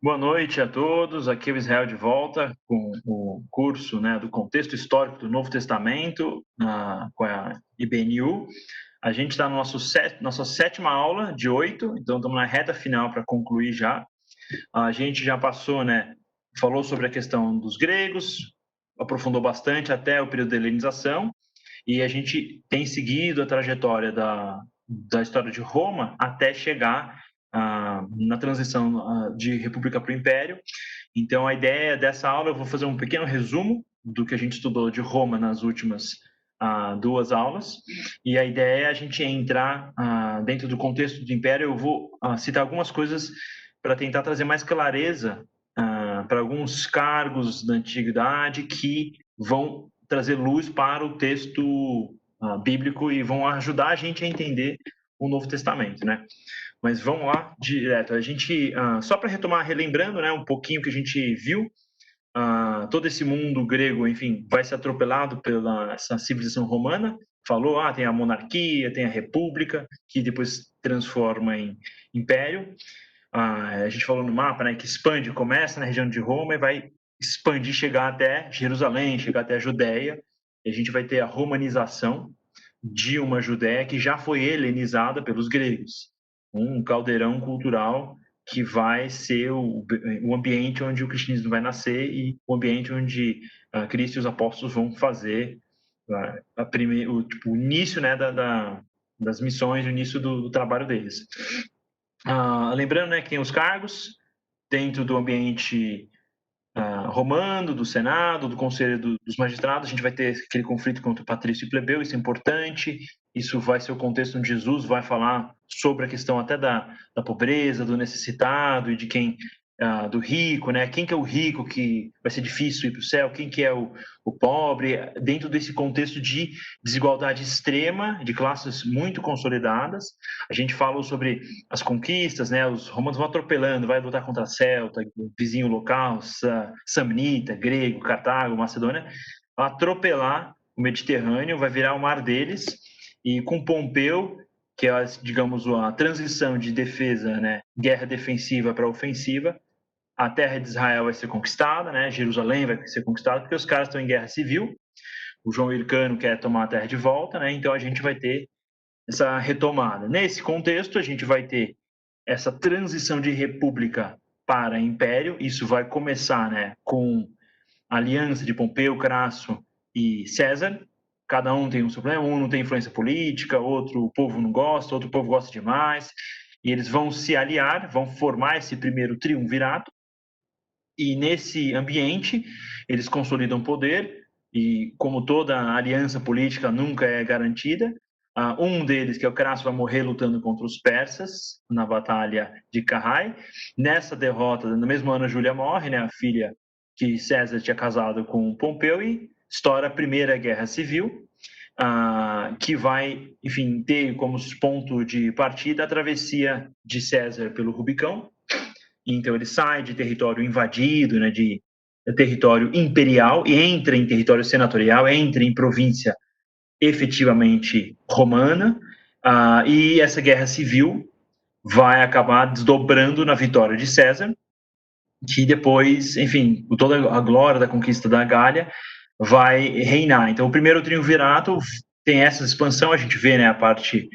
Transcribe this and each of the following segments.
Boa noite a todos, aqui é o Israel de volta com o curso, do contexto histórico do Novo Testamento, com a IBNU. A gente está na nossa sétima aula de 8, então estamos na reta final para concluir já. A gente já passou, falou sobre a questão dos gregos, aprofundou bastante até o período da helenização, e a gente tem seguido a trajetória da história de Roma até chegar na transição de república para o império. Então, a ideia dessa aula, eu vou fazer um pequeno resumo do que a gente estudou de Roma nas últimas duas aulas, e a ideia é a gente entrar dentro do contexto do império. Eu vou citar algumas coisas para tentar trazer mais clareza para alguns cargos da antiguidade que vão trazer luz para o texto bíblico e vão ajudar a gente a entender o Novo Testamento, né? Mas vamos lá direto. A gente, só para retomar, relembrando, um pouquinho que a gente viu, todo esse mundo grego, enfim, vai ser atropelado pela essa civilização romana. Falou, tem a monarquia, tem a república, que depois transforma em império. A gente falou no mapa, que expande, começa na região de Roma e vai expandir, chegar até Jerusalém, chegar até a Judéia. E a gente vai ter a romanização de uma Judéia que já foi helenizada pelos gregos. Um caldeirão cultural que vai ser o ambiente onde o cristianismo vai nascer e o ambiente onde Cristo e os apóstolos vão fazer o início das missões, o início do trabalho deles. Lembrando que tem os cargos dentro do ambiente romano, do Senado, do Conselho dos Magistrados. A gente vai ter aquele conflito contra o patrício e plebeu, isso é importante. Isso vai ser o contexto onde Jesus vai falar sobre a questão até da pobreza, do necessitado e de quem do rico, Quem que é o rico que vai ser difícil ir para o céu? Quem que é o pobre? Dentro desse contexto de desigualdade extrema, de classes muito consolidadas. A gente falou sobre as conquistas, Os romanos vão atropelando, vai lutar contra a Celta, vizinho local, Samnita, grego, Cartago, Macedônia, atropelar o Mediterrâneo, vai virar o mar deles, e com Pompeu, que é, digamos, a transição de defesa, guerra defensiva para ofensiva, a terra de Israel vai ser conquistada, Jerusalém vai ser conquistada, porque os caras estão em guerra civil, o João Hircano quer tomar a terra de volta, então a gente vai ter essa retomada. Nesse contexto, a gente vai ter essa transição de república para império. Isso vai começar com a aliança de Pompeu, Crasso e César. Cada um tem um seu problema, um não tem influência política, outro o povo não gosta, outro o povo gosta demais. E eles vão se aliar, vão formar esse primeiro triunvirato. E nesse ambiente, eles consolidam poder, e como toda aliança política nunca é garantida, um deles, que é o Crasso, vai morrer lutando contra os persas na batalha de Carrai. Nessa derrota, no mesmo ano, a Júlia morre, a filha que César tinha casado com Pompeu, e estoura a Primeira Guerra Civil, que vai, enfim, ter como ponto de partida a travessia de César pelo Rubicão. Então ele sai de território invadido, de território imperial, e entra em território senatorial, entra em província efetivamente romana, e essa guerra civil vai acabar desdobrando na vitória de César, que depois, enfim, toda a glória da conquista da Gália vai reinar. Então, o primeiro triunvirato tem essa expansão, a gente vê a parte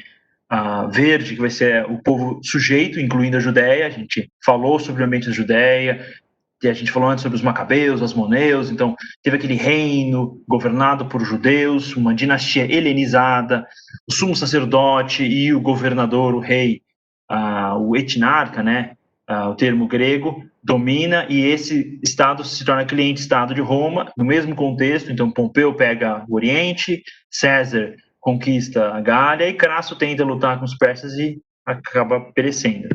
verde, que vai ser o povo sujeito, incluindo a Judéia. A gente falou sobre o ambiente da Judéia, e a gente falou antes sobre os macabeus, os moneus. Então, teve aquele reino governado por judeus, uma dinastia helenizada, o sumo sacerdote e o governador, o rei, o etnarca, o termo grego, domina, e esse estado se torna cliente-estado de Roma, no mesmo contexto. Então, Pompeu pega o Oriente, César conquista a Gália, e Crasso tenta lutar com os persas e acaba perecendo.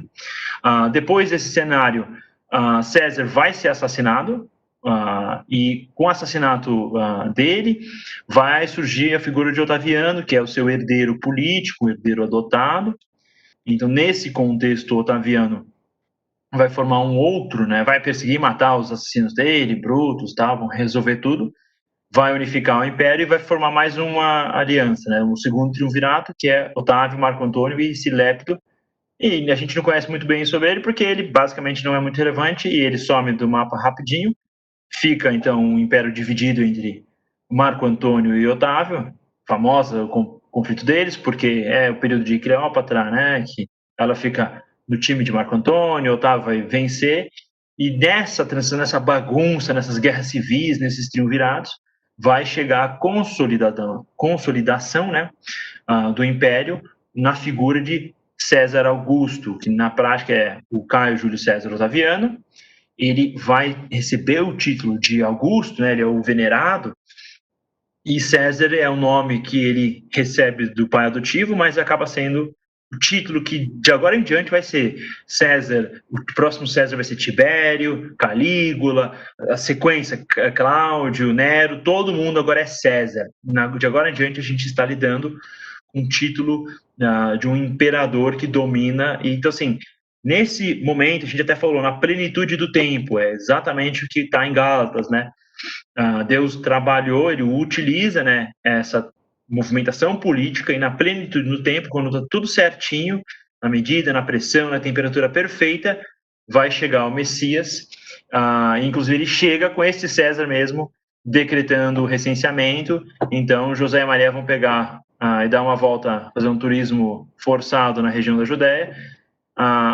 Depois desse cenário, César vai ser assassinado, e com o assassinato dele, vai surgir a figura de Otaviano, que é o seu herdeiro político, o herdeiro adotado. Então, nesse contexto, Otaviano vai formar um outro, vai perseguir e matar os assassinos dele, Brutus, vão resolver tudo, vai unificar o império e vai formar mais uma aliança, o segundo triunvirato, que é Otávio, Marco Antônio e Silépio, E a gente não conhece muito bem sobre ele porque ele basicamente não é muito relevante e ele some do mapa rapidinho. Fica, então, o império dividido entre Marco Antônio e Otávio, famosa o conflito deles, porque é o período de Cleópatra, né, que ela fica no time de Marco Antônio, Otávio vai vencer, e nessa bagunça, nessas guerras civis, nesses triunviratos, vai chegar a consolidação, né, do império na figura de César Augusto, que na prática é o Caio Júlio César Otaviano. Ele vai receber o título de Augusto, né, ele é o venerado, e César é o nome que ele recebe do pai adotivo, mas acaba sendo o título que de agora em diante vai ser César, o próximo César vai ser Tibério, Calígula, a sequência Cláudio, Nero, todo mundo agora é César. De agora em diante a gente está lidando com um título de um imperador que domina, e então assim, nesse momento a gente até falou, na plenitude do tempo, é exatamente o que está em Gálatas, né? Deus trabalhou, ele utiliza, né, essa movimentação política e na plenitude do tempo, quando está tudo certinho, na medida, na pressão, na temperatura perfeita, vai chegar o Messias. Inclusive, ele chega com esse César mesmo, decretando o recenseamento. Então, José e Maria vão pegar e dar uma volta, fazer um turismo forçado na região da Judéia,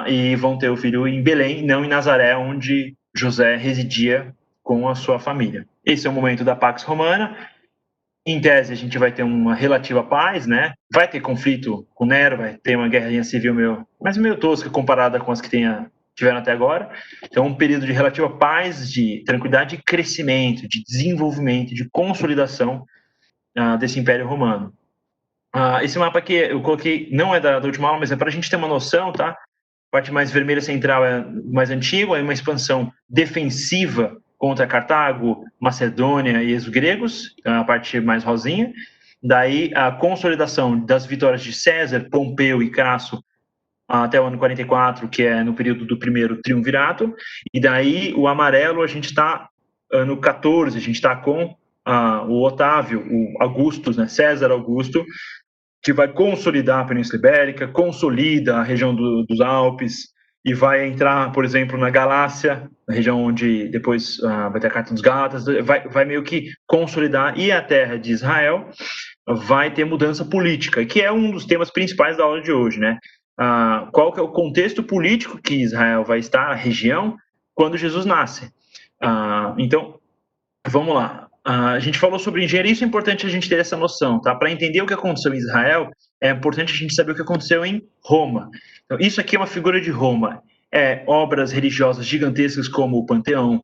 e vão ter o filho em Belém, não em Nazaré, onde José residia com a sua família. Esse é o momento da Pax Romana. Em tese, a gente vai ter uma relativa paz, né? Vai ter conflito com Nero, vai ter uma guerrinha civil mas meio tosca comparada com as que tiveram até agora. Então, um período de relativa paz, de tranquilidade e crescimento, de desenvolvimento, de consolidação desse Império Romano. Esse mapa aqui eu coloquei, não é da última aula, mas é para a gente ter uma noção, tá? A parte mais vermelha central é mais antiga, é uma expansão defensiva contra Cartago, Macedônia e os gregos, a parte mais rosinha. Daí a consolidação das vitórias de César, Pompeu e Crasso até o ano 44, que é no período do primeiro triunvirato. E daí o amarelo a gente está ano 14, a gente está com o Otávio, o Augustus, né, César Augusto, que vai consolidar a Península Ibérica, consolida a região dos Alpes e vai entrar, por exemplo, na Galácia, na região onde depois vai ter a Carta dos Gálatas, vai meio que consolidar, e a terra de Israel vai ter mudança política, que é um dos temas principais da aula de hoje, né? Qual que é o contexto político que Israel vai estar, a região, quando Jesus nasce. Então, vamos lá. A gente falou sobre engenharia, isso é importante a gente ter essa noção, tá? Para entender o que aconteceu em Israel, é importante a gente saber o que aconteceu em Roma. Então, isso aqui é uma figura de Roma. Obras religiosas gigantescas como o Panteão,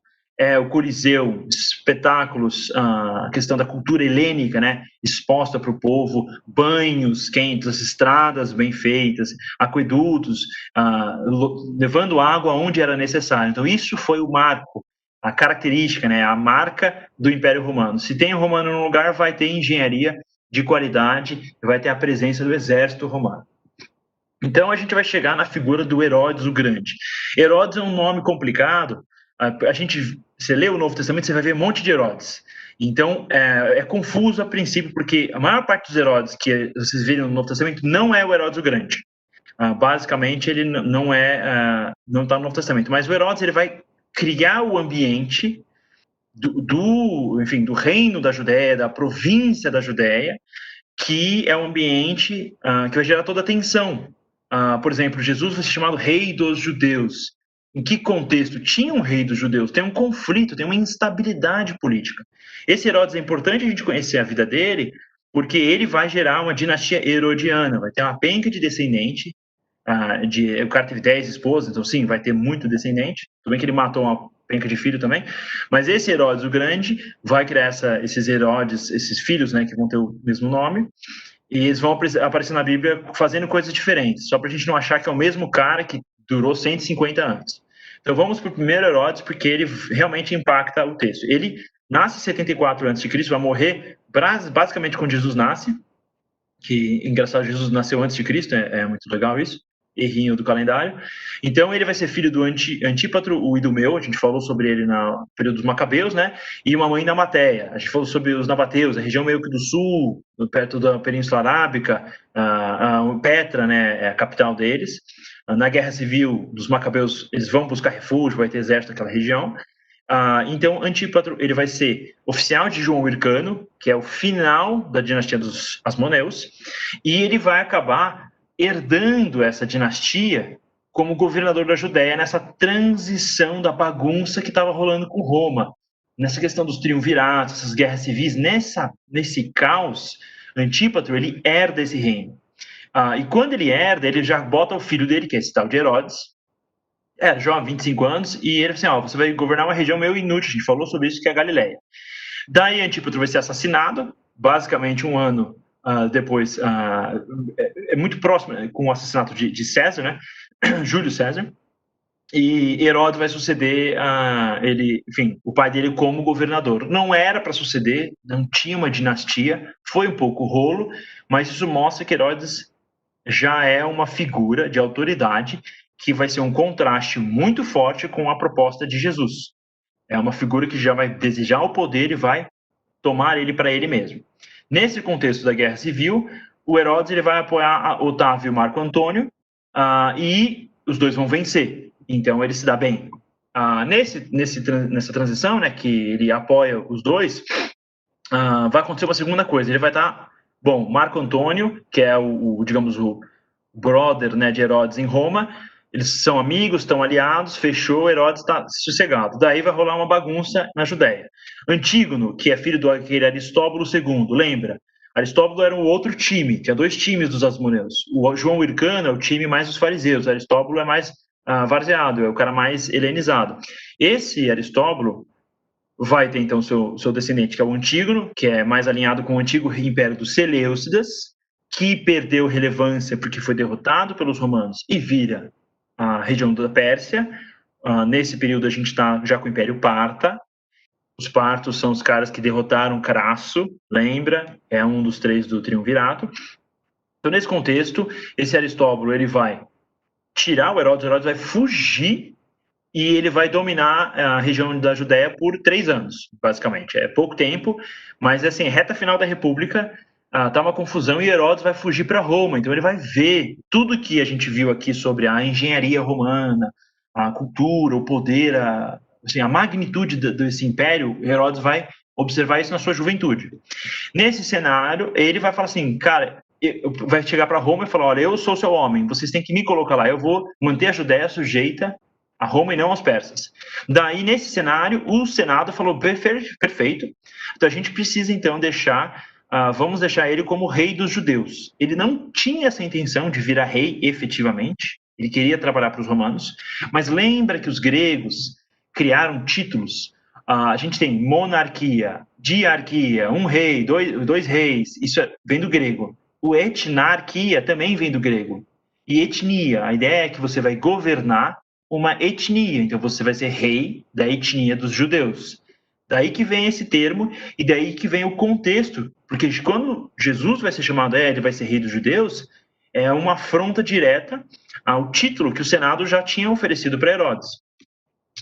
o Coliseu, espetáculos, a questão da cultura helênica, né? Exposta para o povo, banhos quentes, estradas bem feitas, aquedutos, levando água onde era necessário. Então, isso foi o marco, a característica, né, a marca do Império Romano. Se tem o romano no lugar, vai ter engenharia de qualidade, vai ter a presença do exército romano. Então a gente vai chegar na figura do Herodes o Grande. Herodes é um nome complicado. Você lê o Novo Testamento, você vai ver um monte de Herodes. Então é confuso a princípio, porque a maior parte dos Herodes que vocês verem no Novo Testamento não é o Herodes o Grande. Basicamente ele não está no Novo Testamento. Mas o Herodes ele vai criar o ambiente do reino da Judéia, da província da Judéia, que é um ambiente que vai gerar toda a atenção. Por exemplo, Jesus vai ser chamado Rei dos Judeus. Em que contexto? Tinha um rei dos judeus, tem um conflito, tem uma instabilidade política. Esse Herodes é importante a gente conhecer a vida dele, porque ele vai gerar uma dinastia herodiana, vai ter uma penca de descendente. O cara teve 10 esposas, então sim, vai ter muito descendente. Tudo bem que ele matou uma penca de filho também, mas esse Herodes o Grande vai criar esses Herodes, esses filhos, né, que vão ter o mesmo nome, e eles vão aparecer na Bíblia fazendo coisas diferentes, só para a gente não achar que é o mesmo cara que durou 150 anos. Então vamos para o primeiro Herodes, porque ele realmente impacta o texto. Ele nasce em 74 a.C., vai morrer basicamente quando Jesus nasce, que, engraçado, Jesus nasceu antes de Cristo, é muito legal isso, errinho do calendário. Então ele vai ser filho do Antípatro, o Idumeu, a gente falou sobre ele no período dos Macabeus, né? E uma mãe da Matéia. A gente falou sobre os Nabateus, a região meio que do sul, perto da Península Arábica, Petra, né, é a capital deles. Na Guerra Civil dos Macabeus, eles vão buscar refúgio, vai ter exército naquela região. Então, Antípatro ele vai ser oficial de João Hircano, que é o final da dinastia dos Asmoneus, e ele vai acabar herdando essa dinastia como governador da Judéia nessa transição da bagunça que estava rolando com Roma, nessa questão dos triunviratos, essas guerras civis, nesse caos, Antípatro ele herda esse reino. E quando ele herda, ele já bota o filho dele, que é esse tal de Herodes, jovem, 25 anos, e ele assim, você vai governar uma região meio inútil, a gente falou sobre isso, que é a Galileia. Daí Antípatro vai ser assassinado, basicamente um ano depois, é muito próximo com o assassinato de César, né? Júlio César, e Herodes vai suceder ele, enfim, o pai dele como governador. Não era para suceder, não tinha uma dinastia, foi um pouco rolo, mas isso mostra que Herodes já é uma figura de autoridade que vai ser um contraste muito forte com a proposta de Jesus. É uma figura que já vai desejar o poder e vai tomar ele para ele mesmo. Nesse contexto da Guerra Civil, o Herodes ele vai apoiar Otávio e Marco Antônio e os dois vão vencer. Então ele se dá bem. Nessa transição, né, que ele apoia os dois, vai acontecer uma segunda coisa. Ele vai estar, Marco Antônio, que é digamos, o brother, né, de Herodes em Roma, eles são amigos, estão aliados, fechou, Herodes está sossegado. Daí vai rolar uma bagunça na Judéia. Antígono, que é filho do aquele Aristóbulo II, lembra? Aristóbulo era um outro time, tinha dois times dos Asmoneus. O João Hircano é o time mais dos fariseus, Aristóbulo é mais varzeado, é o cara mais helenizado. Esse Aristóbulo vai ter então seu descendente, que é o Antígono, que é mais alinhado com o antigo império dos Seleucidas, que perdeu relevância porque foi derrotado pelos romanos e vira a região da Pérsia. Nesse período a gente está já com o Império Parta. Os partos são os caras que derrotaram Crasso, lembra? É um dos três do Triunvirato. Então, nesse contexto, esse Aristóbulo ele vai tirar o Herodes vai fugir e ele vai dominar a região da Judéia por 3 anos, basicamente. É pouco tempo, mas assim, reta final da República, tá uma confusão e Herodes vai fugir para Roma. Então ele vai ver tudo que a gente viu aqui sobre a engenharia romana, a cultura, o poder, assim, a magnitude desse império. Herodes vai observar isso na sua juventude. Nesse cenário, ele vai falar assim, cara, vai chegar para Roma e falar, olha, eu sou seu homem, vocês têm que me colocar lá, eu vou manter a Judéia sujeita a Roma e não aos persas. Daí, nesse cenário, o Senado falou, perfeito, então a gente precisa, então, vamos deixar ele como rei dos judeus. Ele não tinha essa intenção de virar rei efetivamente, ele queria trabalhar para os romanos, mas lembra que os gregos criaram títulos. A gente tem monarquia, diarquia, um rei, dois reis, isso vem do grego. O etnarquia também vem do grego. E etnia, a ideia é que você vai governar uma etnia, então você vai ser rei da etnia dos judeus. Daí que vem esse termo e daí que vem o contexto, porque quando Jesus vai ser chamado, ele vai ser rei dos judeus, é uma afronta direta ao título que o Senado já tinha oferecido para Herodes.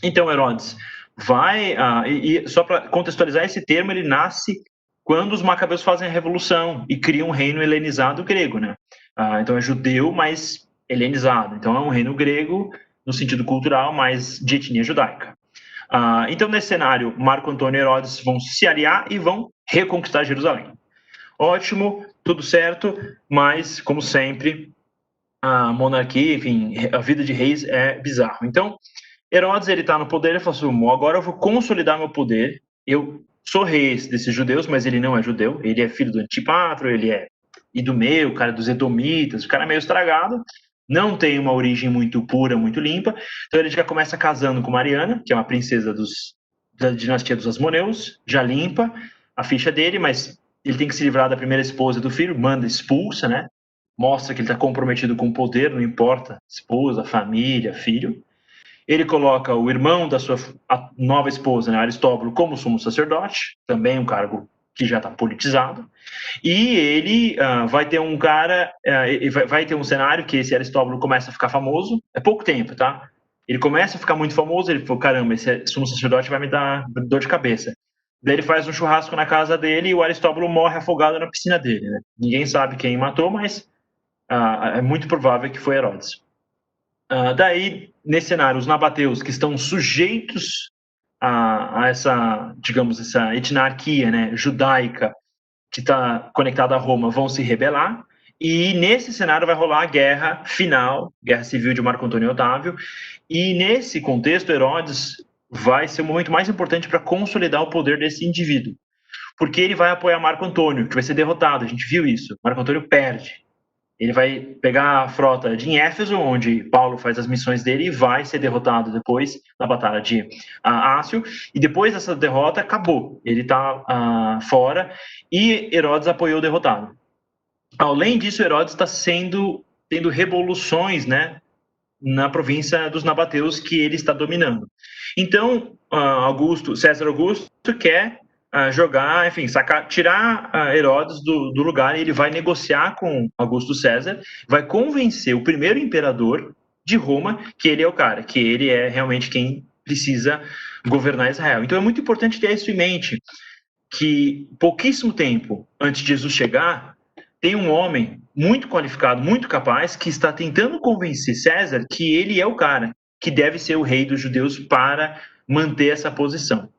Então, Herodes vai, e só para contextualizar esse termo, ele nasce quando os macabeus fazem a revolução e criam um reino helenizado grego, né? Então é judeu, mas helenizado. Então é um reino grego no sentido cultural, mas de etnia judaica. Então, nesse cenário, Marco Antônio e Herodes vão se aliar e vão reconquistar Jerusalém. Ótimo, tudo certo, mas, como sempre, a monarquia, enfim, a vida de reis é bizarro. Então, Herodes, ele está no poder, ele fala assim, agora eu vou consolidar meu poder, eu sou rei desses judeus, mas ele não é judeu, ele é filho do Antípatro, ele é Idumeu, o cara dos Edomitas, o cara é meio estragado, não tem uma origem muito pura, muito limpa, então ele já começa casando com Mariana, que é uma princesa da dinastia dos Asmoneus, já limpa a ficha dele, mas ele tem que se livrar da primeira esposa do filho, manda, expulsa, né? Mostra que ele está comprometido com o poder, não importa, esposa, família, filho. Ele coloca o irmão da sua nova esposa, né, Aristóbulo, como sumo sacerdote, também um cargo que já está politizado. E ele vai ter um cara, vai ter um cenário que esse Aristóbulo começa a ficar famoso, é pouco tempo, tá? Ele começa a ficar muito famoso, ele falou, caramba, esse sumo sacerdote vai me dar dor de cabeça. Daí ele faz um churrasco na casa dele e o Aristóbulo morre afogado na piscina dele, né? Ninguém sabe quem matou, mas é muito provável que foi Herodes. Daí, nesse cenário, os nabateus que estão sujeitos a essa, digamos, essa etnarquia, né, judaica, que está conectada a Roma, vão se rebelar. E nesse cenário vai rolar a guerra final, guerra civil de Marco Antônio Otávio. E nesse contexto, Herodes vai ser o momento mais importante para consolidar o poder desse indivíduo, porque ele vai apoiar Marco Antônio, que vai ser derrotado. A gente viu isso. Marco Antônio perde. Ele vai pegar a frota de Éfeso, onde Paulo faz as missões dele, e vai ser derrotado depois na batalha de Ácio. E depois dessa derrota, acabou. Ele está fora e Herodes apoiou o derrotado. Além disso, Herodes está tendo revoluções, né, na província dos nabateus que ele está dominando. Então, César Augusto quer jogar, enfim, tirar Herodes do lugar, e ele vai negociar com Augusto César, vai convencer o primeiro imperador de Roma que ele é o cara, que ele é realmente quem precisa governar Israel. Então é muito importante ter isso em mente, que pouquíssimo tempo antes de Jesus chegar, tem um homem muito qualificado, muito capaz, que está tentando convencer César que ele é o cara, que deve ser o rei dos judeus para manter essa posição.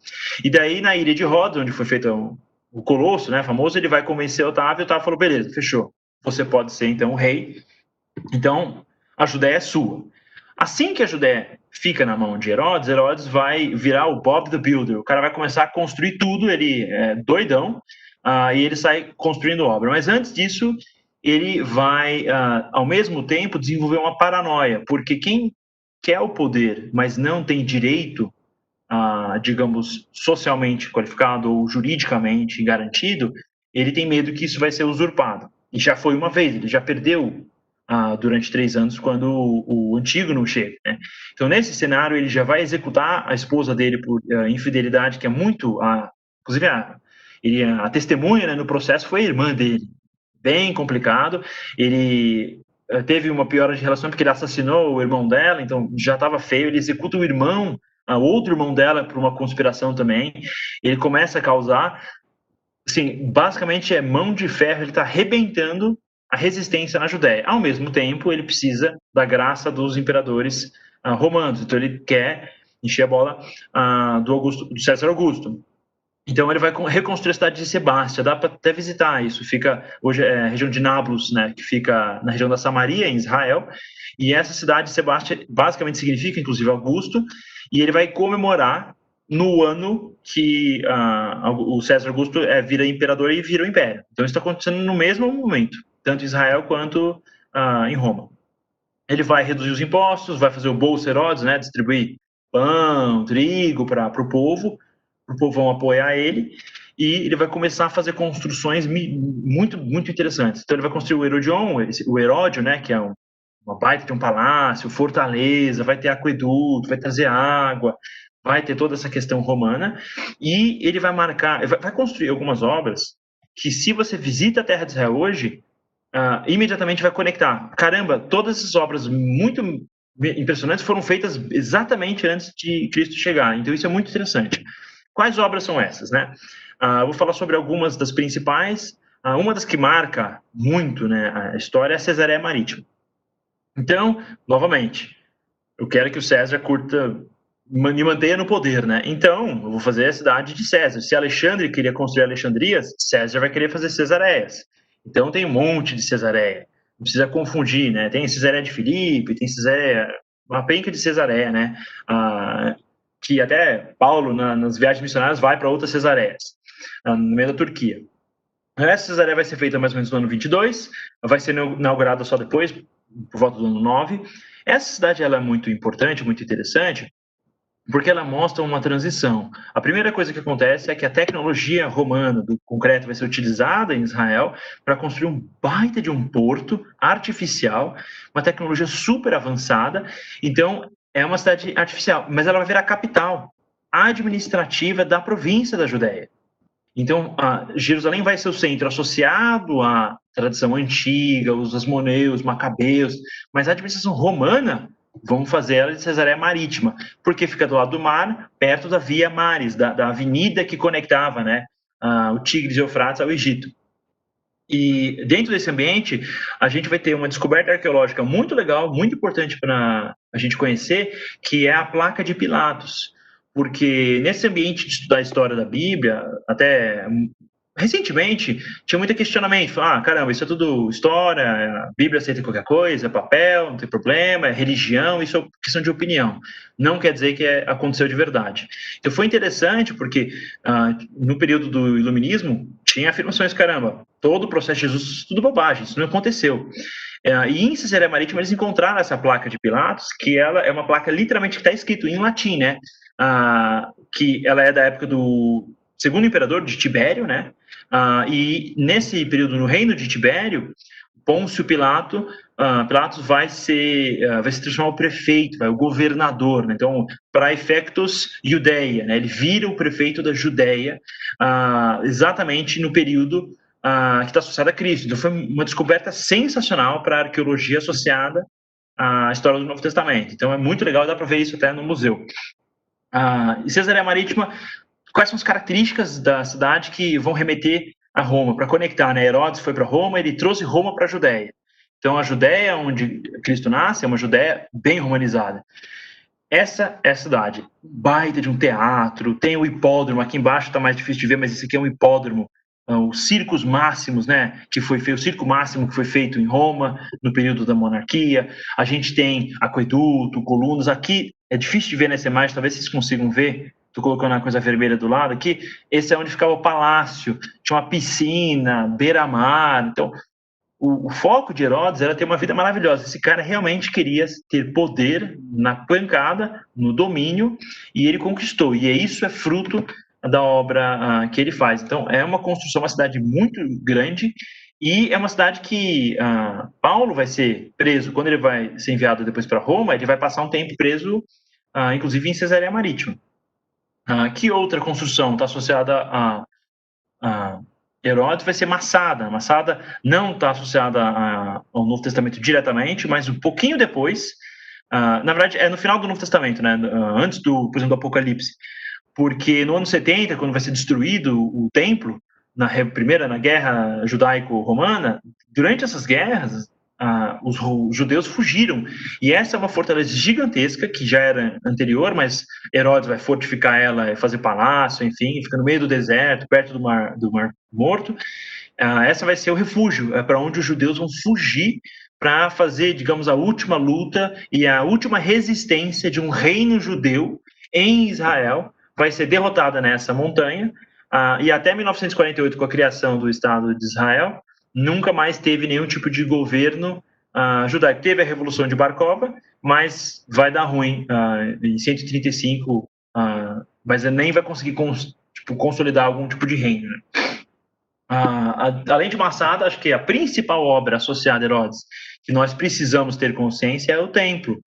E daí, na ilha de Rhodos, onde foi feito o Colosso, né, famoso, ele vai convencer Otávio, e Otávio falou, beleza, fechou, você pode ser então o rei, então a Judéia é sua. Assim que a Judéia fica na mão de Herodes, Herodes vai virar o Bob the Builder, o cara vai começar a construir tudo, ele é doidão, e ele sai construindo obra. Mas antes disso, ele vai, ao mesmo tempo, desenvolver uma paranoia, porque quem quer o poder, mas não tem direito, digamos, socialmente qualificado ou juridicamente garantido, ele tem medo que isso vai ser usurpado. E já foi uma vez, ele já perdeu durante 3 anos, quando o Antígono chega. Né? Então, nesse cenário, ele já vai executar a esposa dele por infidelidade, que é muito... inclusive, a testemunha, né, no processo foi a irmã dele. Bem complicado. Ele teve uma piora de relação porque ele assassinou o irmão dela, então já estava feio. Ele executa o irmão, outro irmão dela, por uma conspiração também. Ele começa a causar... Assim, basicamente é mão de ferro, ele está arrebentando a resistência na Judéia. Ao mesmo tempo, ele precisa da graça dos imperadores romanos. Então, ele quer encher a bola do César Augusto. Então, ele vai reconstruir a cidade de Sebastia. Dá para até visitar isso. Fica hoje a região de Nablus, né, que fica na região da Samaria, em Israel. E essa cidade de Sebastia basicamente significa, inclusive, Augusto. E ele vai comemorar no ano que o César Augusto vira imperador e vira o império. Então, isso está acontecendo no mesmo momento, tanto em Israel quanto em Roma. Ele vai reduzir os impostos, vai fazer o Bolsa Herodes, né, distribuir pão, trigo para o povo vão apoiar ele, e ele vai começar a fazer construções muito, muito interessantes. Então, ele vai construir o Herodion, o Heródio, né, que é uma baita de um palácio, fortaleza, vai ter aqueduto, vai trazer água, vai ter toda essa questão romana, e ele vai vai construir algumas obras que, se você visita a terra de Israel hoje, imediatamente vai conectar. Caramba, todas essas obras muito impressionantes foram feitas exatamente antes de Cristo chegar. Então, isso é muito interessante. Quais obras são essas, né? Vou falar sobre algumas das principais. Uma das que marca muito, né, a história é a Cesareia Marítima. Então, novamente, eu quero que o César me mantenha no poder, né? Então, eu vou fazer a cidade de César. Se Alexandre queria construir Alexandrias, César vai querer fazer Cesareias. Então, tem um monte de Cesareia. Não precisa confundir, né? Tem Cesareia de Filipe, tem Cesareia, uma penca de Cesareia, né? Que até Paulo, nas viagens missionárias, vai para outras Cesareias, no meio da Turquia. Essa Cesareia vai ser feita mais ou menos no ano 22, vai ser inaugurada só depois, por volta do ano 9. Essa cidade ela é muito importante, muito interessante, porque ela mostra uma transição. A primeira coisa que acontece é que a tecnologia romana do concreto vai ser utilizada em Israel para construir um baita de um porto artificial, uma tecnologia super avançada. Então, é uma cidade artificial, mas ela vai virar a capital administrativa da província da Judéia. Então, Jerusalém vai ser o centro associado à tradição antiga, os asmoneus, macabeus, mas a administração romana vão fazer ela de Cesareia Marítima, porque fica do lado do mar, perto da Via Maris, da avenida que conectava, né, o Tigres e Eufrates ao Egito. E dentro desse ambiente, a gente vai ter uma descoberta arqueológica muito legal, muito importante para a gente conhecer, que é a placa de Pilatos. Porque nesse ambiente de estudar a história da Bíblia, até recentemente, tinha muito questionamento. Caramba, isso é tudo história, a Bíblia aceita qualquer coisa, é papel, não tem problema, é religião, isso é questão de opinião. Não quer dizer que aconteceu de verdade. Então foi interessante porque no período do Iluminismo tinha afirmações, caramba, todo o processo de Jesus é tudo bobagem, isso não aconteceu. E em Cesareia Marítima eles encontraram essa placa de Pilatos, que ela é uma placa literalmente que está escrito em latim, né? Que ela é da época do segundo imperador de Tibério, né? E nesse período, no reino de Tibério, Pôncio Pilatos vai se transformar o prefeito, o governador, né? Então, para efectos Judeia, né? Ele vira o prefeito da Judeia, exatamente no período que está associado a Cristo. Então, foi uma descoberta sensacional para a arqueologia associada à história do Novo Testamento. Então, é muito legal, dá para ver isso até no museu. E Cesareia Marítima, quais são as características da cidade que vão remeter a Roma, para conectar, né? Herodes foi para Roma, ele trouxe Roma para a Judéia. Então, a Judéia, onde Cristo nasce, é uma Judéia bem romanizada. Essa é a cidade. Baita de um teatro, tem o hipódromo, aqui embaixo está mais difícil de ver, mas esse aqui é um hipódromo. Os circos máximos, né, o circo máximo que foi feito em Roma no período da monarquia. A gente tem aqueduto, colunas. Aqui é difícil de ver nessa imagem, talvez vocês consigam ver. Estou colocando uma coisa vermelha do lado aqui. Esse é onde ficava o palácio. Tinha uma piscina, beira-mar. Então, o foco de Herodes era ter uma vida maravilhosa. Esse cara realmente queria ter poder na pancada, no domínio, e ele conquistou. E isso é fruto da obra que ele faz. Então, é uma construção, uma cidade muito grande, e é uma cidade que Paulo vai ser preso. Quando ele vai ser enviado depois para Roma, ele vai passar um tempo preso, inclusive em Cesareia Marítima. Que outra construção está associada a Herodes? Vai ser Massada. Massada não está associada ao Novo Testamento diretamente, mas um pouquinho depois, na verdade, é no final do Novo Testamento, né? Antes por exemplo, do Apocalipse. Porque no ano 70, quando vai ser destruído o templo, na guerra judaico-romana, durante essas guerras, os judeus fugiram. E essa é uma fortaleza gigantesca, que já era anterior, mas Herodes vai fortificar ela, fazer palácio, enfim, fica no meio do deserto, perto do Mar Morto. Essa vai ser o refúgio, para onde os judeus vão fugir para fazer, digamos, a última luta e a última resistência de um reino judeu em Israel. Vai ser derrotada nessa montanha, e até 1948, com a criação do Estado de Israel, nunca mais teve nenhum tipo de governo judaico. Teve a Revolução de Bar Kokhba, mas vai dar ruim em 135, mas nem vai conseguir consolidar algum tipo de reino. Né? Além de Massada, acho que a principal obra associada a Herodes que nós precisamos ter consciência é o templo,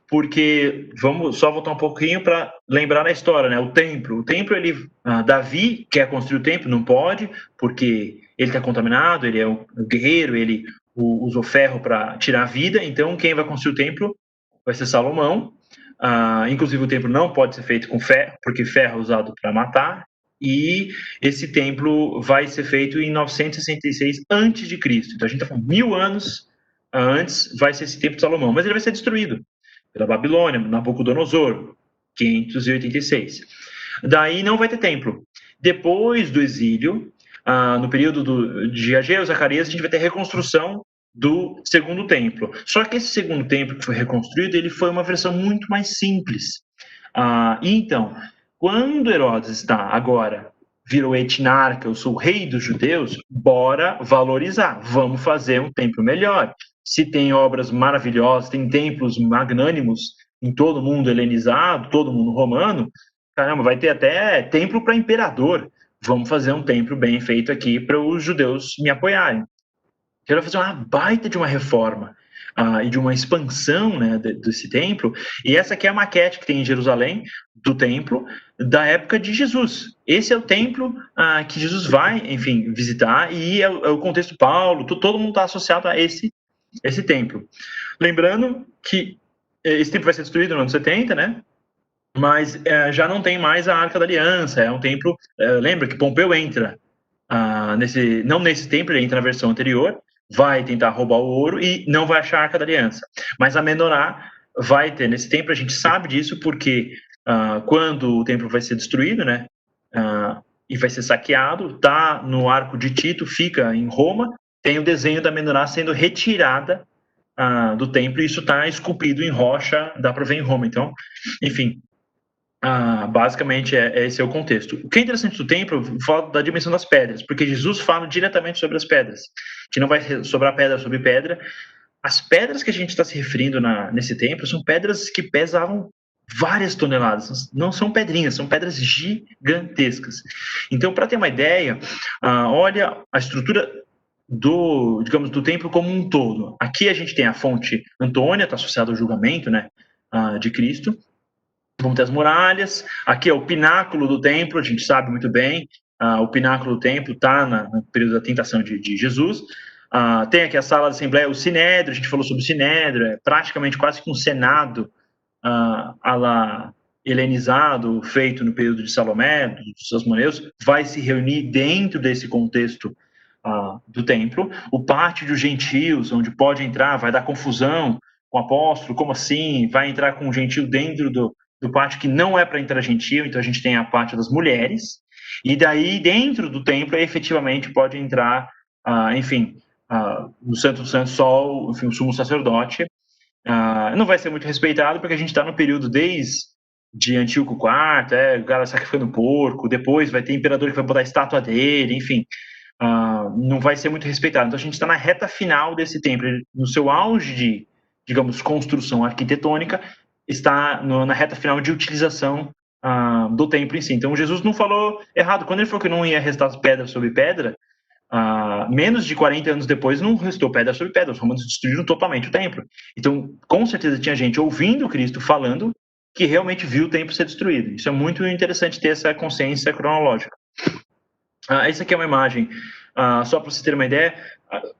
porque vamos só voltar um pouquinho para lembrar a história, né? O templo, Davi quer construir o templo, não pode, porque ele está contaminado, ele é o guerreiro, ele usou ferro para tirar a vida, então quem vai construir o templo vai ser Salomão. Inclusive o templo não pode ser feito com ferro, porque ferro é usado para matar. E esse templo vai ser feito em 966 a.C. Então a gente está falando 1000 anos antes, vai ser esse templo de Salomão, mas ele vai ser destruído pela Babilônia, Nabucodonosor, 586. Daí não vai ter templo. Depois do exílio, no período de Ageu e Zacarias, a gente vai ter reconstrução do segundo templo. Só que esse segundo templo que foi reconstruído, ele foi uma versão muito mais simples. Então, quando Herodes está agora, virou etnarca, eu sou o rei dos judeus, bora valorizar, vamos fazer um templo melhor. Se tem obras maravilhosas, tem templos magnânimos em todo mundo helenizado, todo mundo romano, caramba, vai ter até templo para imperador. Vamos fazer um templo bem feito aqui para os judeus me apoiarem. Ele vai fazer uma baita de uma reforma e de uma expansão, né, desse templo. E essa aqui é a maquete que tem em Jerusalém do templo da época de Jesus. Esse é o templo que Jesus vai, enfim, visitar, e é o contexto Paulo, todo mundo está associado a esse templo. Lembrando que esse templo vai ser destruído no ano 70, né? Mas já não tem mais a Arca da Aliança, é um templo... lembra que Pompeu entra não nesse templo, ele entra na versão anterior, vai tentar roubar o ouro e não vai achar a Arca da Aliança. Mas a Menorá vai ter nesse templo, a gente sabe disso porque quando o templo vai ser destruído, né, e vai ser saqueado, tá no Arco de Tito, fica em Roma, tem o desenho da Menorá sendo retirada do templo, e isso está esculpido em rocha, dá para ver em Roma. Então, enfim, basicamente esse é o contexto. O que é interessante do templo, fala da dimensão das pedras, porque Jesus fala diretamente sobre as pedras, que não vai sobrar pedra sobre pedra. As pedras que a gente está se referindo nesse templo são pedras que pesavam várias toneladas, não são pedrinhas, são pedras gigantescas. Então, para ter uma ideia, olha a estrutura do templo como um todo. Aqui a gente tem a fonte Antônia, está associada ao julgamento, né, de Cristo. Vamos ter as muralhas. Aqui é o pináculo do templo, a gente sabe muito bem. O pináculo do templo está no período da tentação de Jesus. Tem aqui a sala da Assembleia, o Sinédrio, a gente falou sobre o Sinédrio, é praticamente quase que um Senado helenizado, feito no período de Salomé, dos Asmoneus, vai se reunir dentro desse contexto do templo. O pátio dos gentios, onde pode entrar, vai dar confusão com o apóstolo, como assim? Vai entrar com um gentio dentro do pátio que não é para entrar gentio, então a gente tem a parte das mulheres, e daí dentro do templo efetivamente pode entrar, no Santo dos Santos só o sumo sacerdote. Não vai ser muito respeitado porque a gente está no período desde Antíoco IV, o cara sacrificando porco, depois vai ter imperador que vai botar a estátua dele, enfim, não vai ser muito respeitado. Então a gente está na reta final desse templo, no seu auge de, digamos, construção arquitetônica, está na reta final de utilização do templo em si. Então Jesus não falou errado. Quando ele falou que não ia restar pedra sobre pedra, menos de 40 anos depois não restou pedra sobre pedra, os romanos destruíram totalmente o templo. Então, com certeza tinha gente ouvindo Cristo falando que realmente viu o templo ser destruído. Isso é muito interessante ter essa consciência cronológica. Essa aqui é uma imagem, só para você ter uma ideia,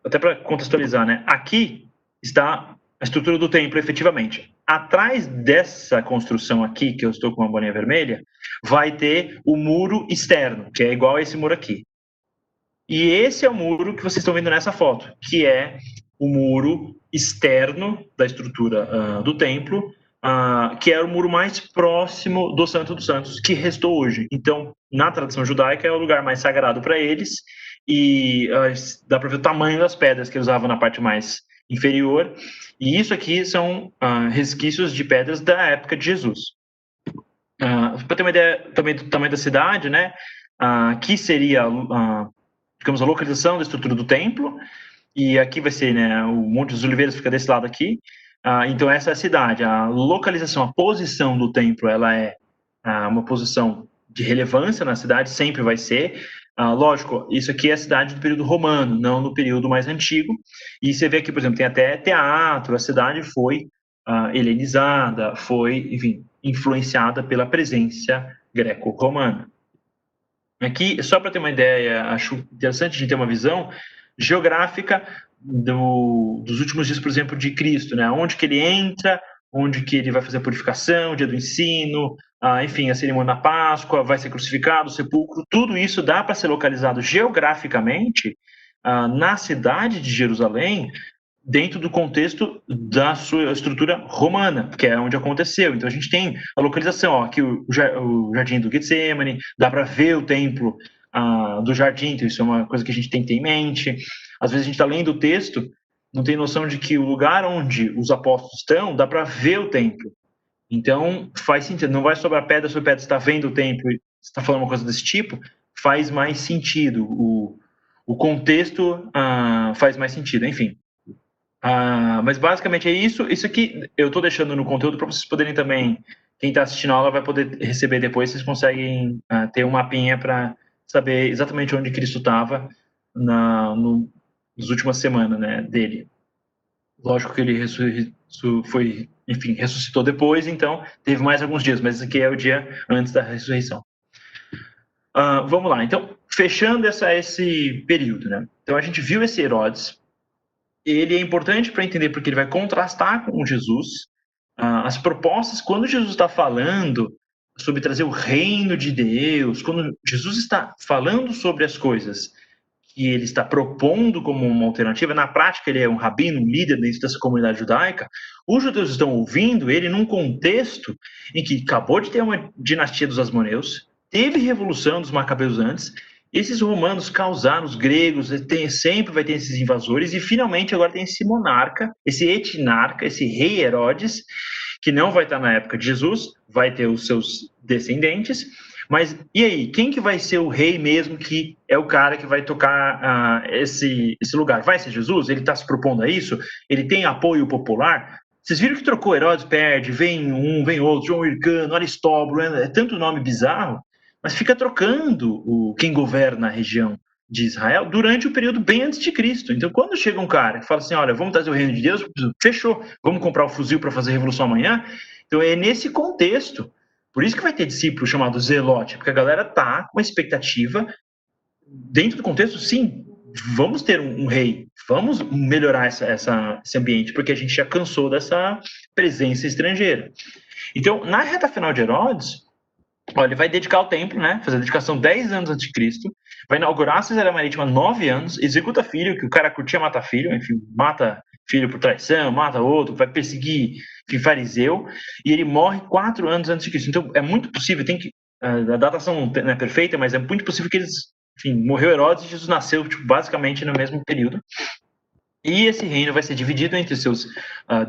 até para contextualizar, né? Aqui está a estrutura do templo, efetivamente. Atrás dessa construção aqui, que eu estou com uma bolinha vermelha, vai ter o muro externo, que é igual a esse muro aqui. E esse é o muro que vocês estão vendo nessa foto, que é o muro externo da estrutura do templo, que era o muro mais próximo do Santo dos Santos, que restou hoje. Então, na tradição judaica, é o lugar mais sagrado para eles, e dá para ver o tamanho das pedras que eles usavam na parte mais inferior, e isso aqui são resquícios de pedras da época de Jesus. Para ter uma ideia também do tamanho da cidade, né, aqui seria digamos, a localização da estrutura do templo, e aqui vai ser, né, o Monte dos Oliveiras fica desse lado aqui. Então essa é a cidade, a localização, a posição do templo, ela é uma posição de relevância na cidade, sempre vai ser. Lógico, isso aqui é a cidade do período romano, não no período mais antigo. E você vê aqui, por exemplo, tem até teatro, a cidade foi helenizada, foi, enfim, influenciada pela presença greco-romana. Aqui, só para ter uma ideia, acho interessante de ter uma visão geográfica dos últimos dias, por exemplo, de Cristo, né? Onde que ele entra, onde que ele vai fazer a purificação, o dia do ensino, enfim, a cerimônia da Páscoa, vai ser crucificado, o sepulcro, tudo isso dá para ser localizado geograficamente na cidade de Jerusalém, dentro do contexto da sua estrutura romana, que é onde aconteceu. Então a gente tem a localização, aqui o Jardim do Getsemane, dá para ver o templo do jardim, então isso é uma coisa que a gente tem que ter em mente. Às vezes a gente está lendo o texto, não tem noção de que o lugar onde os apóstolos estão, dá para ver o templo. Então faz sentido, não vai sobrar pedra sobre pedra, você está vendo o templo e está falando uma coisa desse tipo, faz mais sentido, o contexto faz mais sentido, enfim. Mas basicamente é isso. Isso aqui eu estou deixando no conteúdo para vocês poderem também, quem está assistindo a aula vai poder receber depois, vocês conseguem ter um mapinha para saber exatamente onde Cristo estava nas últimas semanas, né, dele. Lógico que ele ressuscitou depois, então teve mais alguns dias, mas esse aqui é o dia antes da ressurreição. Vamos lá, então, fechando esse período, né? Então a gente viu esse Herodes. Ele é importante para entender porque ele vai contrastar com Jesus. As propostas, quando Jesus está falando sobre trazer o reino de Deus, quando Jesus está falando sobre as coisas que ele está propondo como uma alternativa, na prática ele é um rabino, um líder dentro dessa comunidade judaica, os judeus estão ouvindo ele num contexto em que acabou de ter uma dinastia dos Asmoneus, teve revolução dos Macabeus antes, esses romanos causaram os gregos, sempre vai ter esses invasores, e finalmente agora tem esse monarca, esse etnarca, esse rei Herodes, que não vai estar na época de Jesus, vai ter os seus descendentes, mas e aí, quem que vai ser o rei mesmo, que é o cara que vai tocar esse lugar? Vai ser Jesus? Ele está se propondo a isso? Ele tem apoio popular? Vocês viram que trocou Herodes, perde, vem um, vem outro, João Hircano, Aristóbulo, é tanto nome bizarro, mas fica trocando quem governa a região de Israel durante o período bem antes de Cristo. Então, quando chega um cara que fala assim, olha, vamos trazer o reino de Deus, fechou, vamos comprar o fuzil para fazer a revolução amanhã. Então, é nesse contexto. Por isso que vai ter discípulo chamado Zelote, porque a galera tá com uma expectativa, dentro do contexto, sim, vamos ter um rei, vamos melhorar esse ambiente, porque a gente já cansou dessa presença estrangeira. Então, na reta final de Herodes, olha, ele vai dedicar o templo, né? Fazer a dedicação 10 anos antes de Cristo, vai inaugurar a Cesareia Marítima 9 anos, executa filho, que o cara curtia matar filho, enfim, mata filho por traição, mata outro, vai perseguir, enfim, fariseu, e ele morre 4 anos antes de Cristo. Então, é muito possível, a datação não é perfeita, mas é muito possível que eles, enfim, morreu Herodes e Jesus nasceu, tipo, basicamente no mesmo período. E esse reino vai ser dividido entre seus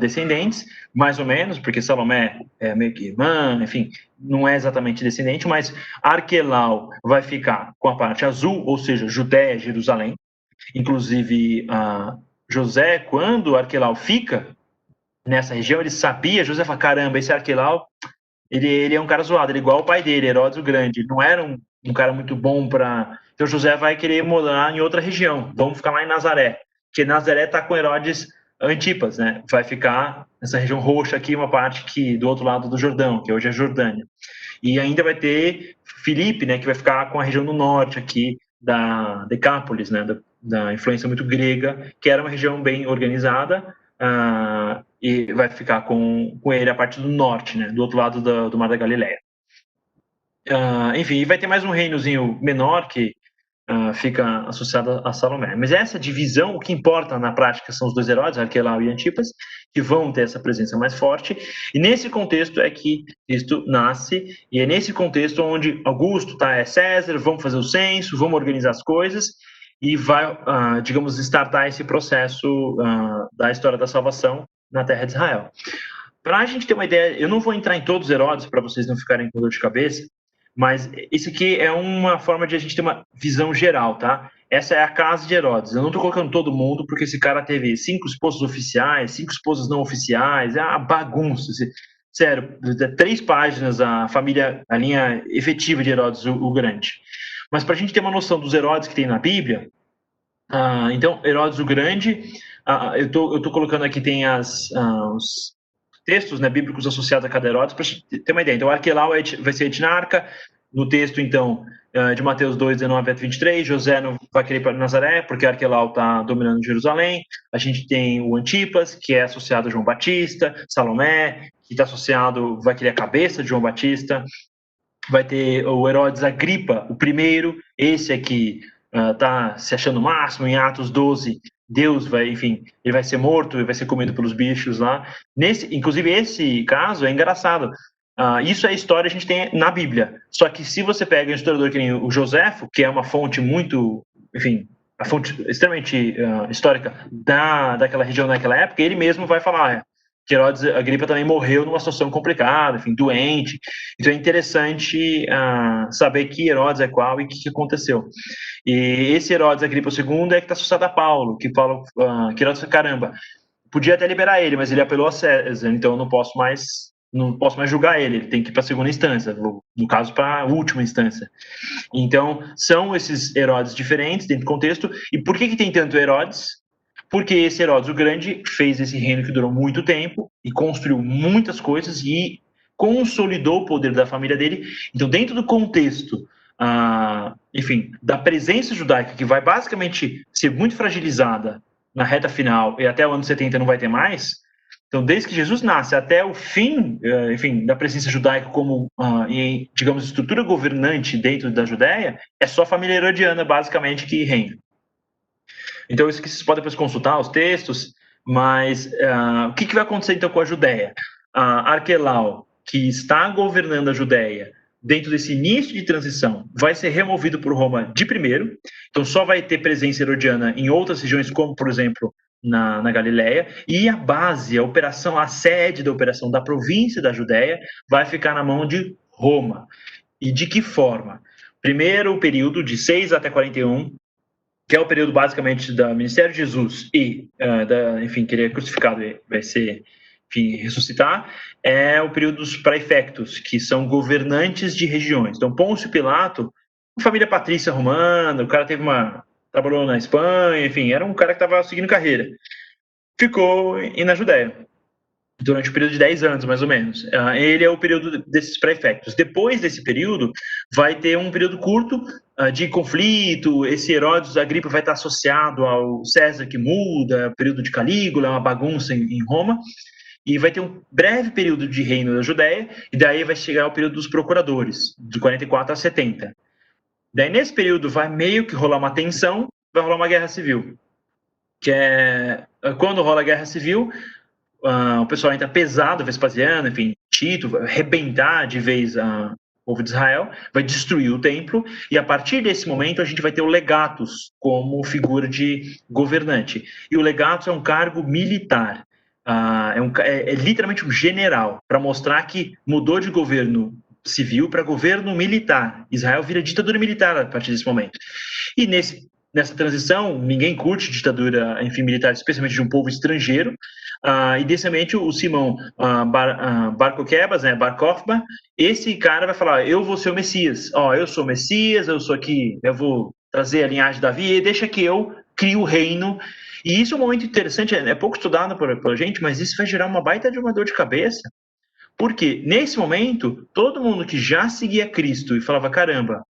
descendentes, mais ou menos, porque Salomé é meio que irmã, enfim, não é exatamente descendente, mas Arquelau vai ficar com a parte azul, ou seja, Judéia, Jerusalém. Inclusive, José, quando Arquelau fica nessa região, ele sabia, José fala, caramba, esse Arquelau, ele é um cara zoado, ele é igual o pai dele, Herodes o Grande, ele não era um cara muito bom para... Então José vai querer morar em outra região, vamos ficar lá em Nazaré, porque Nazaré está com Herodes Antipas, né? Vai ficar nessa região roxa aqui, uma parte que do outro lado do Jordão, que hoje é Jordânia. E ainda vai ter Filipe, né, que vai ficar com a região do norte aqui da Decápolis, né, da influência muito grega, que era uma região bem organizada, e vai ficar com ele a parte do norte, né, do outro lado do Mar da Galileia. Enfim, e vai ter mais um reinozinho menor que fica associado a Salomé. Mas essa divisão, o que importa na prática são os dois Herodes, Arquelau e Antipas, que vão ter essa presença mais forte. E nesse contexto é que Cristo nasce, e é nesse contexto onde Augusto é César, vamos fazer o censo, vamos organizar as coisas, e vai, digamos, startar esse processo da história da salvação na terra de Israel. Para a gente ter uma ideia, eu não vou entrar em todos os Herodes para vocês não ficarem com dor de cabeça, mas isso aqui é uma forma de a gente ter uma visão geral, tá? Essa é a casa de Herodes. Eu não estou colocando todo mundo, porque esse cara teve 5 esposas oficiais, 5 esposas não oficiais, é uma bagunça. Sério, 3 páginas a família, a linha efetiva de Herodes o Grande. Mas para a gente ter uma noção dos Herodes que tem na Bíblia, então, Herodes o Grande, eu tô colocando aqui, tem os textos, né, bíblicos associados a cada Herodes, para ter uma ideia. Então, Arquelau vai ser etnarca, no texto, então, de Mateus 2, 19 a 23, José não vai querer ir para Nazaré, porque Arquelau está dominando Jerusalém. A gente tem o Antipas, que é associado a João Batista, Salomé, que está associado, vai querer a cabeça de João Batista. Vai ter o Herodes Agripa, o primeiro, esse aqui está se achando o máximo, em Atos 12, Deus vai, enfim, ele vai ser morto, ele vai ser comido pelos bichos lá. Inclusive, esse caso é engraçado. Isso é a história que a gente tem na Bíblia. Só que se você pega um historiador que nem o Joséfo, que é uma fonte muito, enfim, a fonte extremamente histórica daquela região naquela época, ele mesmo vai falar que Herodes Agripa também morreu numa situação complicada, enfim, doente. Então é interessante saber que Herodes é qual e o que aconteceu. E esse Herodes Agripa II é que está associado a Paulo, que fala que Herodes, caramba, podia até liberar ele, mas ele apelou a César, então eu não posso mais julgar ele tem que ir para a segunda instância, no caso para a última instância. Então são esses Herodes diferentes dentro do contexto. E por que tem tanto Herodes? Porque esse Herodes o Grande fez esse reino que durou muito tempo e construiu muitas coisas e consolidou o poder da família dele. Então, dentro do contexto, enfim, da presença judaica, que vai basicamente ser muito fragilizada na reta final e até o ano 70 não vai ter mais, Então, desde que Jesus nasce até o fim, enfim, da presença judaica como, digamos, estrutura governante dentro da Judéia, é só a família herodiana, basicamente, que reina. Então, isso que vocês podem depois consultar, os textos, mas o que vai acontecer, então, com a Judéia? Arquelau, que está governando a Judéia dentro desse início de transição, vai ser removido por Roma de primeiro, então só vai ter presença herodiana em outras regiões, como, por exemplo, na Galileia, e a base, a operação, a sede da operação da província da Judéia vai ficar na mão de Roma. E de que forma? Primeiro período, de 6 até 41, que é o período basicamente do ministério de Jesus e, enfim, que ele é crucificado e vai ser, enfim, ressuscitar, é o período dos praefectos, que são governantes de regiões. Então, Pôncio Pilato, família patrícia romana, o cara trabalhou na Espanha, enfim, era um cara que estava seguindo carreira. Ficou na Judéia durante um período de 10 anos, mais ou menos. Ele é o período desses prefectos. Depois desse período, vai ter um período curto de conflito. Esse Herodes Agripa vai estar associado ao César que muda, período de Calígula, uma bagunça em Roma. E vai ter um breve período de reino da Judéia, e daí vai chegar o período dos procuradores, de 44 a 70. Daí, nesse período, vai meio que rolar uma tensão, vai rolar uma guerra civil. Que é quando rola a guerra civil, o pessoal entra pesado, Vespasiano, enfim, Tito, vai arrebentar de vez o povo de Israel, vai destruir o templo, e a partir desse momento a gente vai ter o legatus como figura de governante. E o legatus é um cargo militar, é literalmente um general, para mostrar que mudou de governo civil para governo militar. Israel vira ditadura militar a partir desse momento. E nessa transição, ninguém curte ditadura, enfim, militar, especialmente de um povo estrangeiro. E dessemente o Simão Bar-Kokhba, né, Bar Kokhba, esse cara vai falar: eu vou ser o Messias. Eu sou o Messias, eu sou aqui, eu vou trazer a linhagem de Davi, deixa que eu crio o reino. E isso é um momento interessante, é pouco estudado pela gente, mas isso vai gerar uma baita de uma dor de cabeça, porque nesse momento, todo mundo que já seguia Cristo e falava: caramba,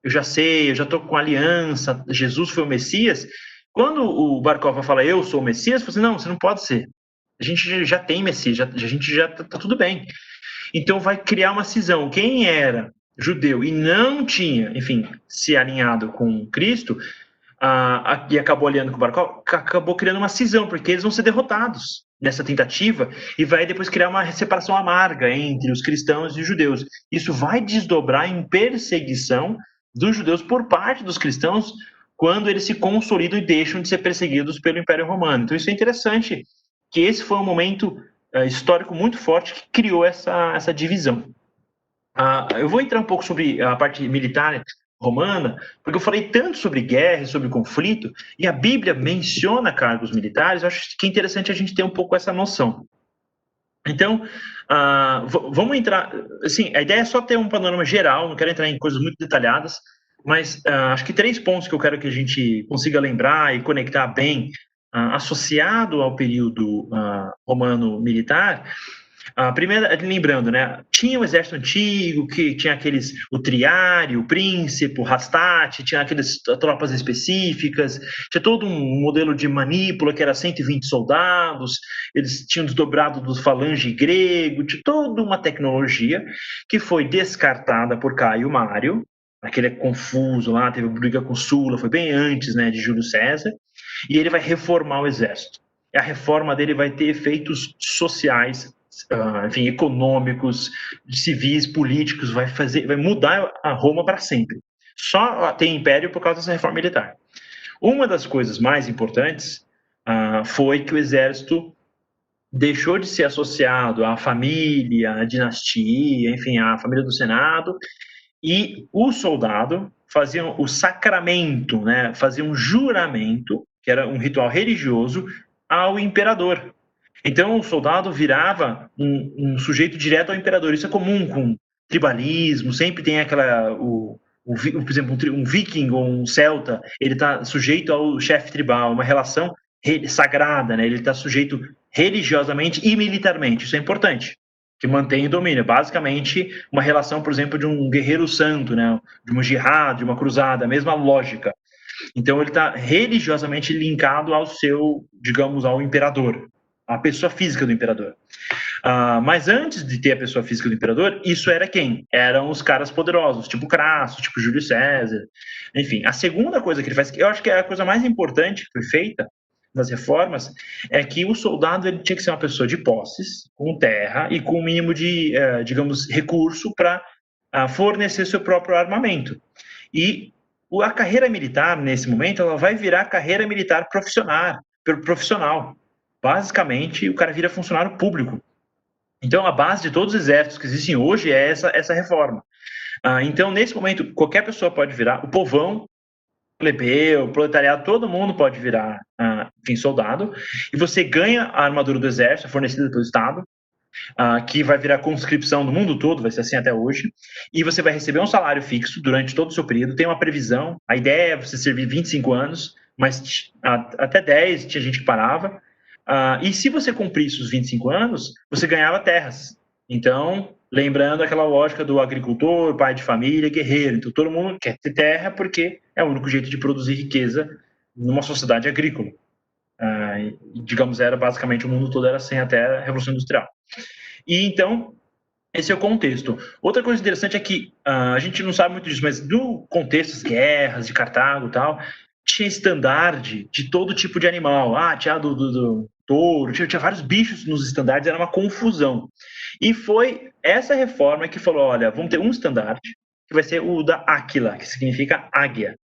eu já sei, eu já estou com aliança, Jesus foi o Messias. Quando o Bar Kokhba fala: eu sou o Messias, você fala assim: não, você não pode ser. A gente já tem Messias, a gente já está tudo bem. Então vai criar uma cisão. Quem era judeu e não tinha, enfim, se alinhado com Cristo, e acabou alinhando com o Bar Kokhba, acabou criando uma cisão, porque eles vão ser derrotados nessa tentativa e vai depois criar uma separação amarga entre os cristãos e os judeus. Isso vai desdobrar em perseguição dos judeus por parte dos cristãos quando eles se consolidam e deixam de ser perseguidos pelo Império Romano. Então isso é interessante, que esse foi um momento histórico muito forte que criou essa divisão. Eu vou entrar um pouco sobre a parte militar romana, porque eu falei tanto sobre guerra e sobre conflito, e a Bíblia menciona cargos militares. Eu acho que é interessante a gente ter um pouco essa noção. Então, vamos entrar... Assim, a ideia é só ter um panorama geral, não quero entrar em coisas muito detalhadas, mas acho que 3 pontos que eu quero que a gente consiga lembrar e conectar bem, associado ao período romano militar. Primeiro, lembrando, né, tinha o exército antigo, que tinha o triário, o príncipe, o rastate, tinha aquelas tropas específicas, tinha todo um modelo de manípula que era 120 soldados, eles tinham desdobrado do falange grego, tinha toda uma tecnologia que foi descartada por Caio Mário, aquele confuso lá, teve briga com Sula, foi bem antes, né, de Júlio César, e ele vai reformar o exército. A reforma dele vai ter efeitos sociais, enfim, econômicos, civis, políticos, vai mudar a Roma para sempre. Só tem império por causa dessa reforma militar. Uma das coisas mais importantes foi que o exército deixou de ser associado à família, à dinastia, enfim, à família do Senado, e o soldado fazia o sacramento, né, fazia um juramento, que era um ritual religioso, ao imperador. Então, o soldado virava um sujeito direto ao imperador. Isso é comum com tribalismo, sempre tem por exemplo, um viking ou um celta, ele está sujeito ao chefe tribal, uma relação sagrada, né? Ele está sujeito religiosamente e militarmente. Isso é importante, que mantém o domínio. Basicamente, uma relação, por exemplo, de um guerreiro santo, né? De uma jihad, de uma cruzada, a mesma lógica. Então, ele está religiosamente linkado ao seu, digamos, ao imperador. a pessoa física do imperador. Mas antes de ter a pessoa física do imperador, isso era quem? Eram os caras poderosos, tipo Crasso, tipo Júlio César. Enfim, a segunda coisa que ele faz, que eu acho que é a coisa mais importante que foi feita nas reformas, é que o soldado ele tinha que ser uma pessoa de posses, com terra e com o mínimo de, digamos, recurso para fornecer seu próprio armamento. E a carreira militar, nesse momento, ela vai virar carreira militar profissional. Basicamente, o cara vira funcionário público. Então, a base de todos os exércitos que existem hoje é essa reforma. Então, nesse momento, qualquer pessoa pode virar, o povão, plebeu, proletariado, todo mundo pode virar, enfim, soldado, e você ganha a armadura do exército, fornecida pelo Estado, que vai virar conscrição no mundo todo, vai ser assim até hoje, e você vai receber um salário fixo durante todo o seu período, tem uma previsão, a ideia é você servir 25 anos, mas até 10 tinha gente que parava, e se você cumprisse os 25 anos, você ganhava terras. Então, lembrando aquela lógica do agricultor, pai de família, guerreiro. Então, todo mundo quer ter terra porque é o único jeito de produzir riqueza numa sociedade agrícola. Digamos, era basicamente o mundo todo era assim até a Revolução Industrial. E então, esse é o contexto. Outra coisa interessante é que a gente não sabe muito disso, mas no contexto das guerras de Cartago e tal, tinha estandarte de todo tipo de animal. Tinha do touro, tinha vários bichos nos estandartes, era uma confusão. E foi essa reforma que falou, olha, vamos ter um estandarte, que vai ser o da Áquila, que significa águia.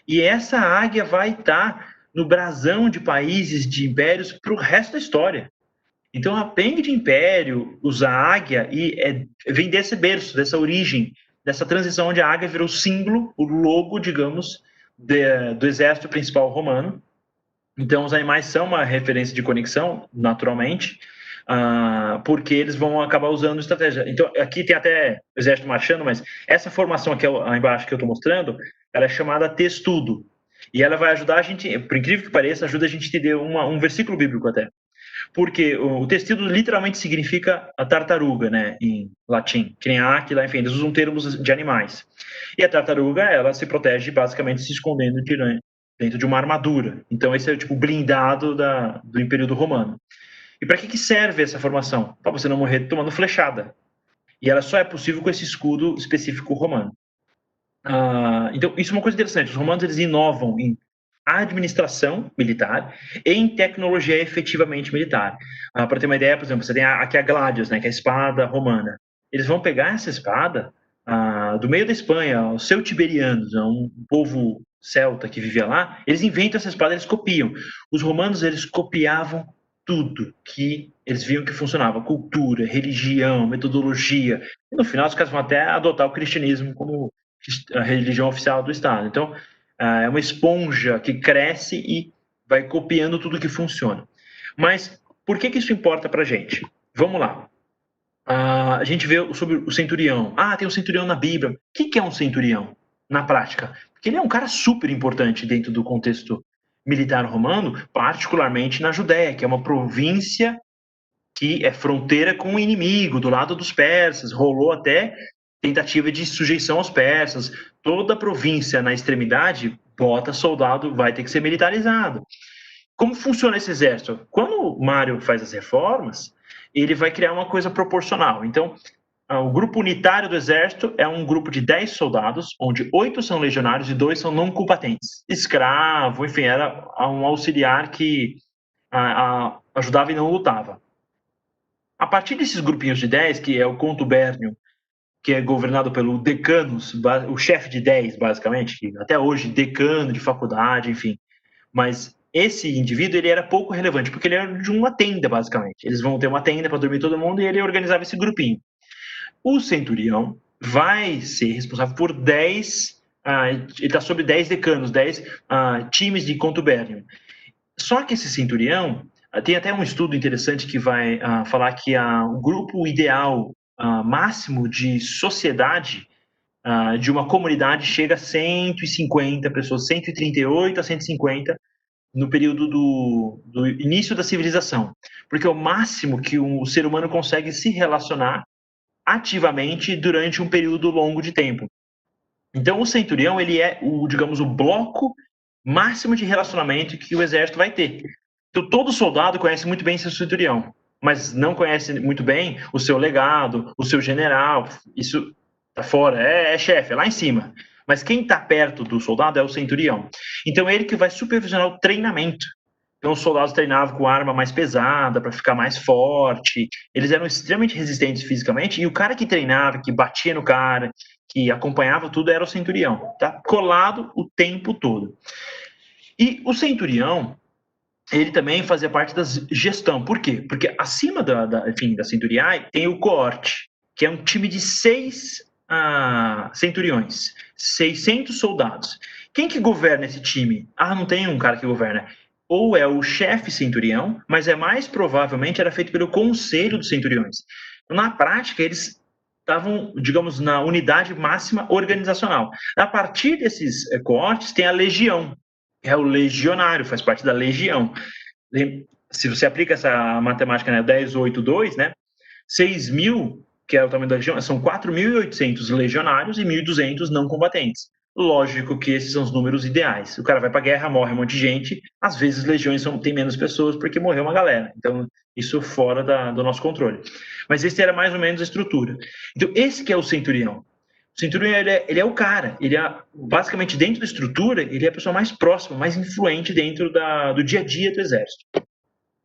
E essa águia vai estar no brasão de países, de impérios, para o resto da história. Então, a Peng de Império usa a águia e vem desse berço, dessa origem, dessa transição onde a águia virou símbolo, o logo, digamos, do exército principal romano. Então, os animais são uma referência de conexão, naturalmente, porque eles vão acabar usando estratégia. Então, aqui tem até o exército marchando, mas essa formação aqui embaixo que eu estou mostrando, ela é chamada testudo. E ela vai ajudar a gente, por incrível que pareça, ajuda a gente a entender um versículo bíblico até. Porque o testudo literalmente significa a tartaruga, né, em latim, que nem a áquila, enfim, eles usam termos de animais. E a tartaruga, ela se protege basicamente se escondendo dentro de uma armadura. Então esse é o tipo blindado do Império Romano. E para que serve essa formação? Para você não morrer tomando flechada. E ela só é possível com esse escudo específico romano. Então isso é uma coisa interessante. Os romanos eles inovam em administração militar e em tecnologia efetivamente militar. Para ter uma ideia, por exemplo, você tem aqui a Gladius, né, que é a espada romana. Eles vão pegar essa espada do meio da Espanha, os celtiberianos, um povo celta que vivia lá, eles inventam essa espada, eles copiam. Os romanos, eles copiavam tudo que eles viam que funcionava, cultura, religião, metodologia. E no final, os caras vão até adotar o cristianismo como a religião oficial do Estado. Então, é uma esponja que cresce e vai copiando tudo que funciona. Mas por que isso importa para a gente? Vamos lá. A gente vê sobre o centurião. Tem um centurião na Bíblia. O que é um centurião na prática? Porque ele é um cara super importante dentro do contexto militar romano, particularmente na Judéia, que é uma província que é fronteira com o inimigo, do lado dos persas. Rolou até tentativa de sujeição aos persas. Toda província na extremidade bota soldado, vai ter que ser militarizado. Como funciona esse exército? Quando o Mário faz as reformas, ele vai criar uma coisa proporcional. Então, o grupo unitário do exército é um grupo de 10 soldados, onde 8 são legionários e 2 são não combatentes. Escravo, enfim, era um auxiliar que ajudava e não lutava. A partir desses grupinhos de 10, que é o contubérnio, que é governado pelo decanos, o chefe de 10, basicamente, que até hoje decano de faculdade, enfim. Mas esse indivíduo, ele era pouco relevante, porque ele era de uma tenda, basicamente. Eles vão ter uma tenda para dormir todo mundo e ele organizava esse grupinho. O centurião vai ser responsável por 10, ele está sobre 10 decanos, 10 times de contubérnio. Só que esse centurião, tem até um estudo interessante que vai falar que o grupo ideal máximo de sociedade de uma comunidade chega a 150 pessoas, 138 a 150 no período do início da civilização. Porque é o máximo que o ser humano consegue se relacionar ativamente durante um período longo de tempo. Então, o centurião, ele é, digamos, o bloco máximo de relacionamento que o exército vai ter. Então, todo soldado conhece muito bem seu centurião, mas não conhece muito bem o seu legado, o seu general. Isso tá fora, é chefe, é lá em cima. Mas quem está perto do soldado é o centurião. Então, é ele que vai supervisionar o treinamento. Então, os soldados treinavam com arma mais pesada para ficar mais forte. Eles eram extremamente resistentes fisicamente. E o cara que treinava, que batia no cara, que acompanhava tudo, era o centurião. Tá colado o tempo todo. E o centurião, ele também fazia parte da gestão. Por quê? Porque acima da centuriai tem o coorte, que é um time de 6 centuriões, 600 soldados. Quem que governa esse time? Não tem um cara que governa. Ou é o chefe centurião, mas mais provavelmente era feito pelo conselho dos centuriões. Na prática, eles estavam, digamos, na unidade máxima organizacional. A partir desses coortes, tem a legião, é o legionário, faz parte da legião. Se você aplica essa matemática, né, 10, 8, 2, né, 6 mil, que é o tamanho da legião, são 4.800 legionários e 1.200 não combatentes. Lógico que esses são os números ideais. O cara vai para a guerra, morre um monte de gente, às vezes legiões têm menos pessoas porque morreu uma galera. Então, isso fora do nosso controle. Mas esse era mais ou menos a estrutura. Então, esse que é o centurião. O centurião, ele é o cara, ele é, basicamente, dentro da estrutura, ele é a pessoa mais próxima, mais influente dentro do dia a dia do exército.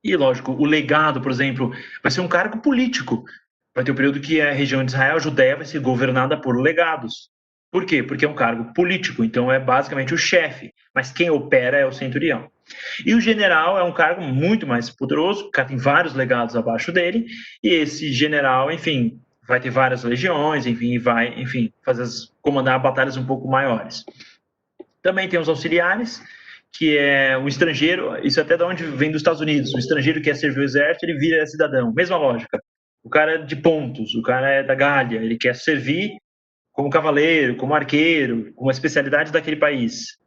E, lógico, o legado, por exemplo, vai ser um cargo político. Vai ter um período que a região de Israel, a Judéia, vai ser governada por legados. Por quê? Porque é um cargo político, então é basicamente o chefe, mas quem opera é o centurião. E o general é um cargo muito mais poderoso, o cara tem vários legados abaixo dele, e esse general, enfim, vai ter várias legiões, enfim, vai, enfim, comandar batalhas um pouco maiores. Também tem os auxiliares, que é um estrangeiro, isso até de onde vem dos Estados Unidos, o estrangeiro que quer servir o exército, ele vira cidadão, mesma lógica. O cara é de Pontos, o cara é da Gália, ele quer servir como cavaleiro, como arqueiro, com uma especialidade daquele país.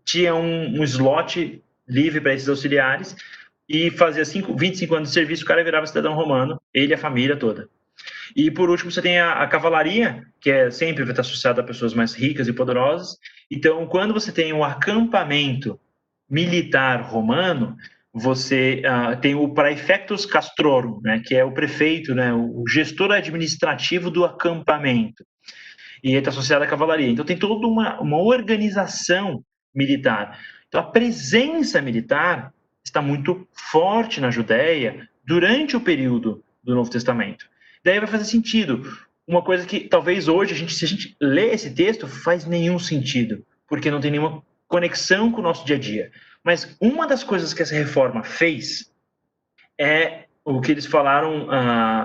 Tinha um slot livre para esses auxiliares e fazia 25 anos de serviço, o cara virava cidadão romano, ele e a família toda. E, por último, você tem a cavalaria, que sempre vai estar associada a pessoas mais ricas e poderosas. Então, quando você tem um acampamento militar romano, você tem o praefectus castrorum, né, que é o prefeito, né, o gestor administrativo do acampamento. E está associado à cavalaria. Então, tem toda uma organização militar. Então, a presença militar está muito forte na Judéia durante o período do Novo Testamento. Daí vai fazer sentido. Uma coisa que talvez hoje, se a gente lê esse texto, faz nenhum sentido, porque não tem nenhuma conexão com o nosso dia a dia. Mas uma das coisas que essa reforma fez é o que eles falaram,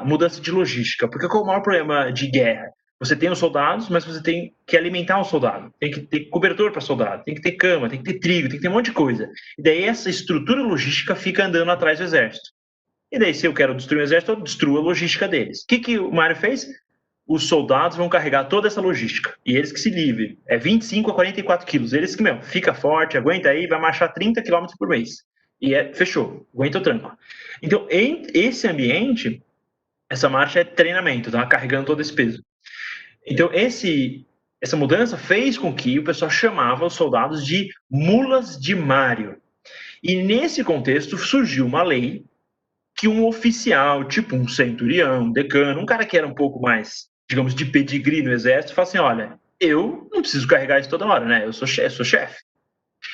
mudança de logística. Porque qual é o maior problema de guerra? Você tem os soldados, mas você tem que alimentar o soldado. Tem que ter cobertor para soldado, tem que ter cama, tem que ter trigo, tem que ter um monte de coisa. E daí essa estrutura logística fica andando atrás do exército. E daí, se eu quero destruir o exército, eu destruo a logística deles. O que o Mário fez? Os soldados vão carregar toda essa logística. E eles que se livrem. É 25 a 44 quilos. Eles que, fica forte, aguenta aí, vai marchar 30 quilômetros por mês. E fechou. Aguenta o tranco. Então, em esse ambiente, essa marcha é treinamento, tá? Carregando todo esse peso. Então, essa mudança fez com que o pessoal chamava os soldados de mulas de Mário. E nesse contexto surgiu uma lei que um oficial, tipo um centurião, um decano, um cara que era um pouco mais, digamos, de pedigree no exército, fala assim, olha, eu não preciso carregar isso toda hora, né? Eu sou chefe.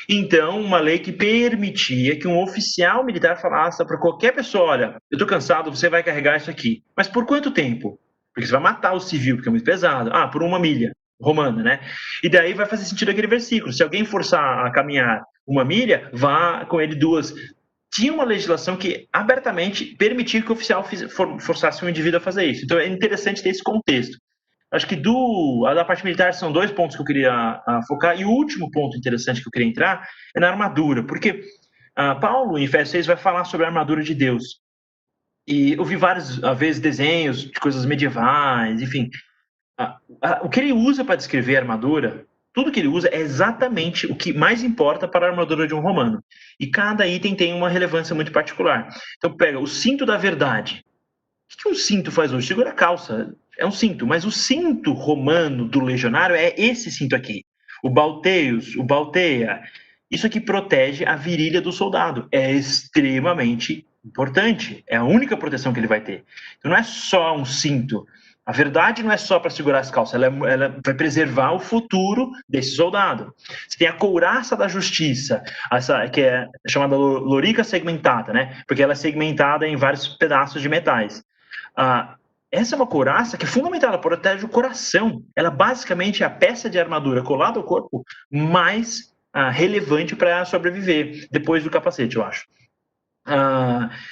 Então, uma lei que permitia que um oficial militar falasse para qualquer pessoa, olha, eu estou cansado, você vai carregar isso aqui. Mas por quanto tempo? Porque você vai matar o civil, porque é muito pesado. Por 1 milha romana, né? E daí vai fazer sentido aquele versículo. Se alguém forçar a caminhar 1 milha, vá com ele 2. Tinha uma legislação que abertamente permitia que o oficial forçasse um indivíduo a fazer isso. Então é interessante ter esse contexto. Acho que da parte militar são 2 pontos que eu queria focar, e o último ponto interessante que eu queria entrar é na armadura, porque Paulo, em Efésios 6, vai falar sobre a armadura de Deus. E eu vi várias vezes desenhos de coisas medievais, enfim. O que ele usa para descrever a armadura, tudo que ele usa é exatamente o que mais importa para a armadura de um romano. E cada item tem uma relevância muito particular. Então pega o cinto da verdade. O que um cinto faz hoje? Segura a calça. É um cinto, mas o cinto romano do legionário é esse cinto aqui. O balteios, o balteia. Isso aqui protege a virilha do soldado. É extremamente importante. É a única proteção que ele vai ter. Então, não é só um cinto. A verdade não é só para segurar as calças, ela vai preservar o futuro desse soldado. Você tem a couraça da justiça, essa, que é chamada lorica segmentada, né? Porque ela é segmentada em vários pedaços de metais. Essa é uma couraça que é fundamental, ela protege o coração. Ela basicamente é a peça de armadura colada ao corpo mais relevante para sobreviver, depois do capacete, eu acho.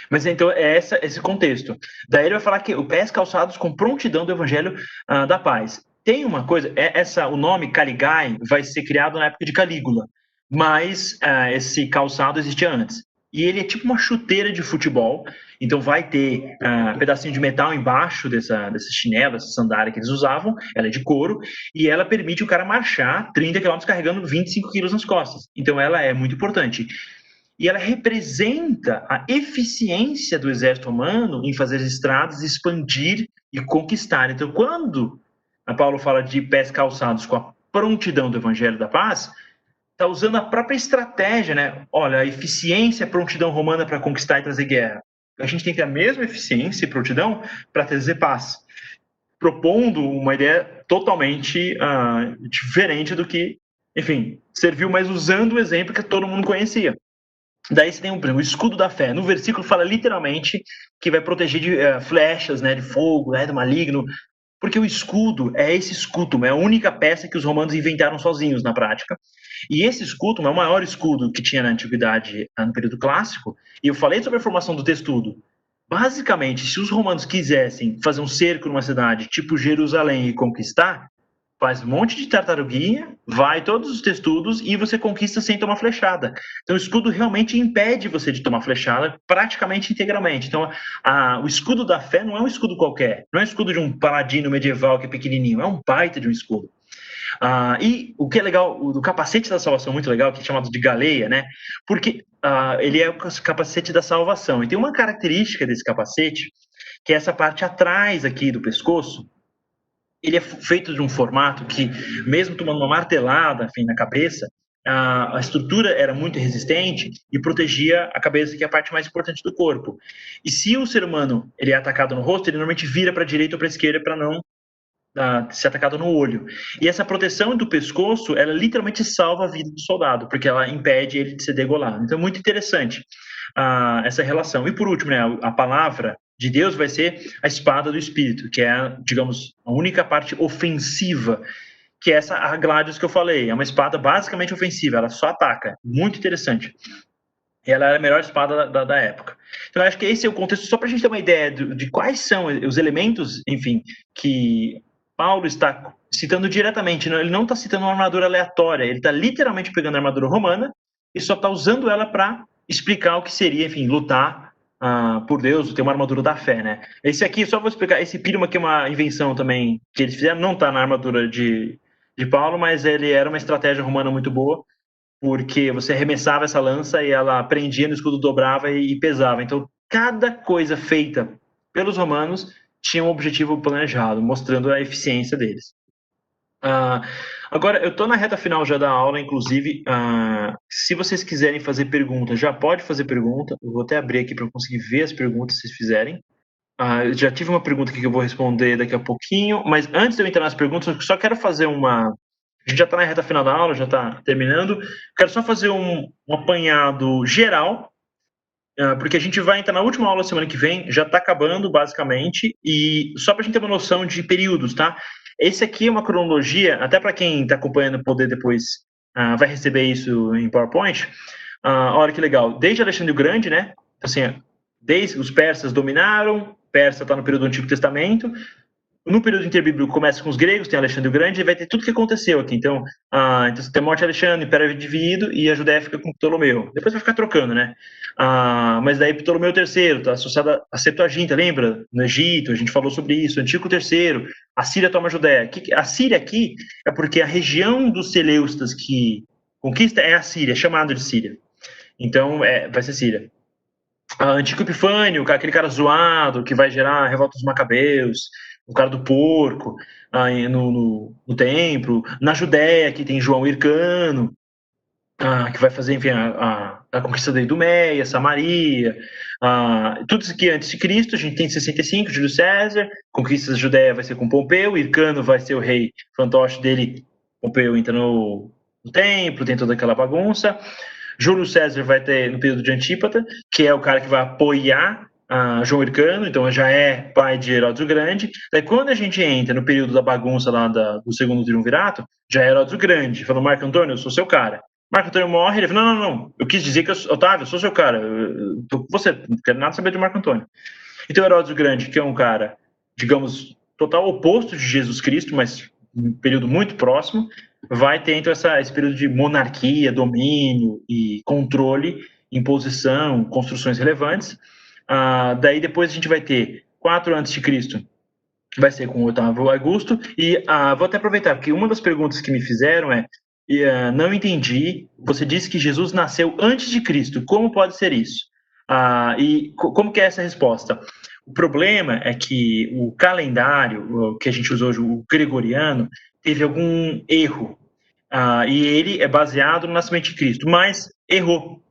Mas então é esse contexto. Daí ele vai falar que o pés calçados com prontidão do evangelho da paz. Tem uma coisa, o nome Caligai vai ser criado na época de Calígula, mas esse calçado existia antes. E ele é tipo uma chuteira de futebol, então vai ter pedacinho de metal embaixo dessa chinela, essa sandália que eles usavam, ela é de couro, e ela permite o cara marchar 30 km carregando 25 quilos nas costas. Então ela é muito importante. E ela representa a eficiência do exército romano em fazer as estradas expandir e conquistar. Então, quando a Paulo fala de pés calçados com a prontidão do evangelho da paz, está usando a própria estratégia, né? Olha, a eficiência e a prontidão romana para conquistar e trazer guerra. A gente tem que ter a mesma eficiência e prontidão para trazer paz, propondo uma ideia totalmente diferente do que, enfim, serviu, mas usando o exemplo que todo mundo conhecia. Daí você tem o escudo da fé. No versículo fala literalmente que vai proteger de flechas, né, de fogo, né, do maligno, porque o escudo é esse escudo, é a única peça que os romanos inventaram sozinhos na prática. E esse escudo é o maior escudo que tinha na antiguidade, no período clássico. E eu falei sobre a formação do textudo. Basicamente, se os romanos quisessem fazer um cerco numa cidade tipo Jerusalém e conquistar, faz um monte de tartaruguinha, vai todos os textudos e você conquista sem tomar flechada. Então o escudo realmente impede você de tomar flechada praticamente integralmente. Então o escudo da fé não é um escudo qualquer, não é um escudo de um paladino medieval que é pequenininho, é um baita de um escudo. E o que é legal, o do capacete da salvação, muito legal, que é chamado de galeia, né? Porque ele é o capacete da salvação. E tem uma característica desse capacete, que é essa parte atrás aqui do pescoço. Ele é feito de um formato que, mesmo tomando uma martelada, enfim, na cabeça, a estrutura era muito resistente e protegia a cabeça, que é a parte mais importante do corpo. E se o ser humano ele é atacado no rosto, ele normalmente vira para a direita ou para a esquerda para não ser atacado no olho. E essa proteção do pescoço, ela literalmente salva a vida do soldado, porque ela impede ele de ser degolado. Então é muito interessante essa relação. E por último, né, a palavra de Deus vai ser a espada do Espírito, que é, digamos, a única parte ofensiva, que é essa a Gladius que eu falei. É uma espada basicamente ofensiva, ela só ataca. Muito interessante. Ela era a melhor espada da época. Então, eu acho que esse é o contexto, só para a gente ter uma ideia de quais são os elementos, enfim, que Paulo está citando diretamente. Ele não está citando uma armadura aleatória, ele está literalmente pegando a armadura romana e só está usando ela para explicar o que seria, enfim, lutar por Deus, ter uma armadura da fé, né? Esse aqui, só vou explicar, esse pirma aqui é uma invenção também que eles fizeram, não está na armadura de Paulo, mas ele era uma estratégia romana muito boa, porque você arremessava essa lança e ela prendia no escudo, dobrava e pesava. Então, cada coisa feita pelos romanos tinha um objetivo planejado, mostrando a eficiência deles. Agora, eu estou na reta final já da aula, inclusive, se vocês quiserem fazer perguntas, já pode fazer pergunta. Eu vou até abrir aqui para eu conseguir ver as perguntas que vocês fizerem. Eu já tive uma pergunta aqui que eu vou responder daqui a pouquinho, mas antes de eu entrar nas perguntas, eu só quero fazer uma... A gente já está na reta final da aula, já está terminando. Quero só fazer um apanhado geral, porque a gente vai entrar na última aula semana que vem, já está acabando, basicamente, e só para a gente ter uma noção de períodos, tá? Esse aqui é uma cronologia, até para quem está acompanhando poder depois vai receber isso em PowerPoint. Olha que legal. Desde Alexandre o Grande, né? Assim, desde os persas dominaram, Pérsia está no período do Antigo Testamento. No período interbíblico começa com os gregos, tem Alexandre o Grande, e vai ter tudo que aconteceu aqui. Então você tem a morte de Alexandre, o Império é dividido, e a Judéia fica com Ptolomeu. Depois vai ficar trocando, né? Mas daí Ptolomeu III está associado a Septuaginta, lembra? No Egito, a gente falou sobre isso. Antíoco III, a Síria toma a Judéia. A Síria aqui é porque a região dos Seleustas que conquista é a Síria, chamada de Síria. Então vai ser Síria. Antíoco Epifânio, aquele cara zoado que vai gerar a revolta dos Macabeus, o cara do porco, no templo. Na Judéia, que tem João Hircano. que vai fazer, enfim, a conquista da Idumeia, Samaria, tudo isso aqui antes de Cristo. A gente tem 65, Júlio César, conquista da Judéia vai ser com Pompeu, Hircano vai ser o rei fantoche dele, Pompeu entra no templo, tem toda aquela bagunça. Júlio César vai ter no período de Antípata, que é o cara que vai apoiar João Hircano, então já é pai de Herodes o Grande. Daí quando a gente entra no período da bagunça lá do segundo triunvirato, já é Herodes o Grande, falou: Marco Antônio, eu sou seu cara. Marco Antônio morre, ele falou: não, eu quis dizer que Otávio, eu sou seu cara, eu tô com você, não quero nada saber de Marco Antônio. Então Herodes o Grande, que é um cara, digamos, total oposto de Jesus Cristo, mas um período muito próximo, vai ter então esse período de monarquia, domínio e controle, imposição, construções relevantes. Daí depois a gente vai ter 4 a.C., que vai ser com o Otávio Augusto, e vou até aproveitar, porque uma das perguntas que me fizeram é: não entendi, você disse que Jesus nasceu antes de Cristo, como pode ser isso? E como que é essa resposta? O problema é que o calendário que a gente usa hoje, o gregoriano, teve algum erro, e ele é baseado no nascimento de Cristo, mas errou.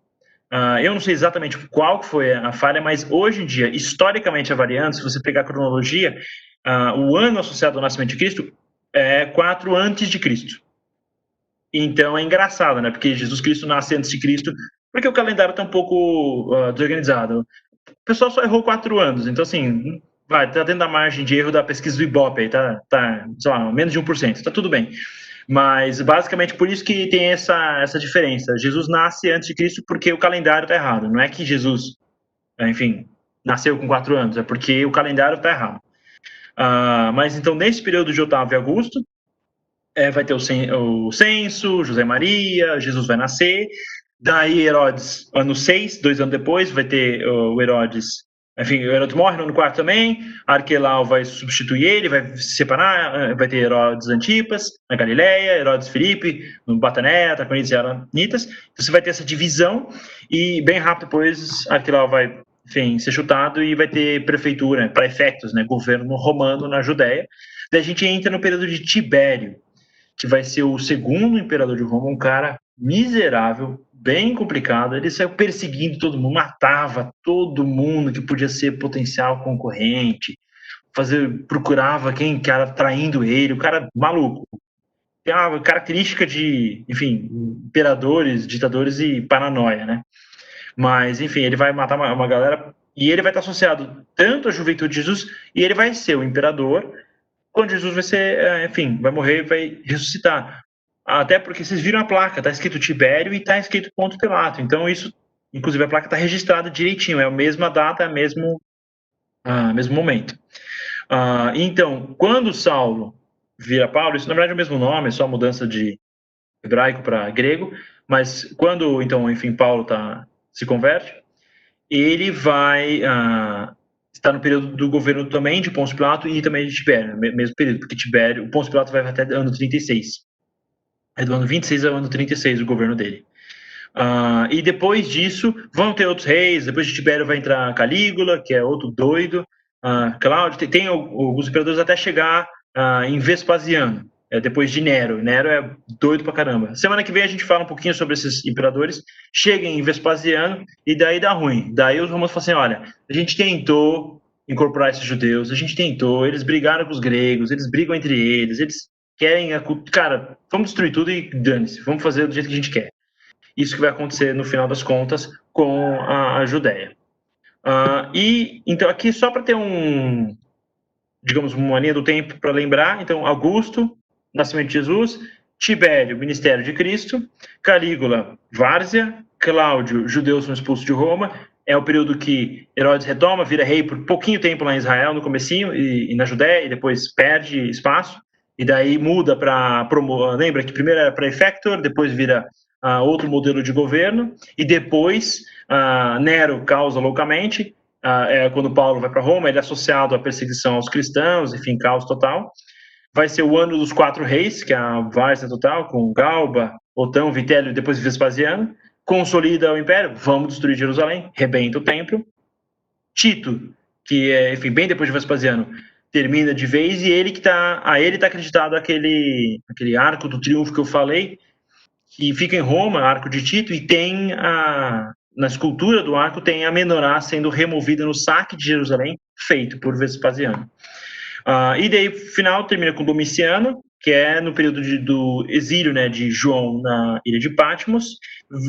Eu não sei exatamente qual foi a falha, mas hoje em dia, historicamente avaliando, se você pegar a cronologia, o ano associado ao nascimento de Cristo é 4 antes de Cristo. Então é engraçado, né? Porque Jesus Cristo nasce antes de Cristo, porque o calendário está um pouco desorganizado. O pessoal só errou 4 anos, então assim, tá dentro da margem de erro da pesquisa do Ibope, aí tá sei lá, menos de 1%, tá tudo bem. Mas basicamente por isso que tem essa diferença. Jesus nasce antes de Cristo porque o calendário está errado. Não é que Jesus, enfim, nasceu com 4 anos, é porque o calendário está errado. Mas então, nesse período de Otávio e Augusto, vai ter o censo, José Maria, Jesus vai nascer. Daí Herodes, ano 6, 2 anos depois, vai ter o Herodes. Enfim, o Herodes morre no ano 4 também. Arquelau vai substituir ele, vai se separar. Vai ter Herodes Antipas na Galileia, Herodes Filipe no Batané, Traconites e Aranitas. Então você vai ter essa divisão e bem rápido depois Arquelau vai, enfim, ser chutado e vai ter prefeitura, prefectos, né, governo romano na Judéia. Daí a gente entra no período de Tibério, que vai ser o segundo imperador de Roma, um cara miserável, bem complicado. Ele saiu perseguindo todo mundo, matava todo mundo que podia ser potencial concorrente, procurava quem era traindo ele, o cara maluco. Tem uma característica de, enfim, imperadores, ditadores e paranoia, né? Mas, enfim, ele vai matar uma galera e ele vai estar associado tanto à juventude de Jesus e ele vai ser o imperador quando Jesus vai ser, enfim, vai morrer e vai ressuscitar. Até porque vocês viram a placa, está escrito Tibério e está escrito Ponto Pilato. Então, isso, inclusive, a placa está registrada direitinho, é a mesma data, é o mesmo momento. Então, quando Saulo vira Paulo, isso na verdade é o mesmo nome, é só mudança de hebraico para grego, mas quando, então, enfim, Paulo se converte, ele vai está no período do governo também de Pôncio Pilato e também de Tibério, mesmo período, porque Tibério, o Pôncio Pilato vai até ano 36. É do ano 26 ao ano 36 o governo dele. E depois disso, vão ter outros reis, depois de Tibério vai entrar Calígula, que é outro doido, Cláudio, tem alguns imperadores até chegar em Vespasiano, depois de Nero. Nero é doido pra caramba. Semana que vem a gente fala um pouquinho sobre esses imperadores. Chega em Vespasiano e daí dá ruim. Daí os romanos falam assim: olha, a gente tentou incorporar esses judeus, a gente tentou, eles brigaram com os gregos, eles brigam entre eles querem. Cara, vamos destruir tudo e dane-se, vamos fazer do jeito que a gente quer. Isso que vai acontecer no final das contas com a Judéia. E então aqui só para ter digamos, uma linha do tempo para lembrar. Então, Augusto, nascimento de Jesus, Tibério, ministério de Cristo, Calígula, várzea, Cláudio, judeus são expulsos de Roma. É o período que Herodes retoma, vira rei por pouquinho tempo lá em Israel, no comecinho, e na Judéia, e depois perde espaço. E daí muda para... Lembra que primeiro era prefector, depois vira outro modelo de governo, e depois Nero causa loucamente, quando Paulo vai para Roma, ele é associado à perseguição aos cristãos, enfim, caos total. Vai ser o ano dos 4 reis, que é a várzea total, com Galba, Otão, Vitélio e depois Vespasiano. Consolida o império, vamos destruir Jerusalém, rebenta o templo. Tito, que é, enfim, bem depois de Vespasiano, termina de vez, e ele está acreditado aquele arco do triunfo que eu falei, que fica em Roma, Arco de Tito, e tem na escultura do arco tem a menorá sendo removida no saque de Jerusalém, feito por Vespasiano. E daí, o final termina com Domiciano, que é no período do exílio, né, de João na ilha de Patmos.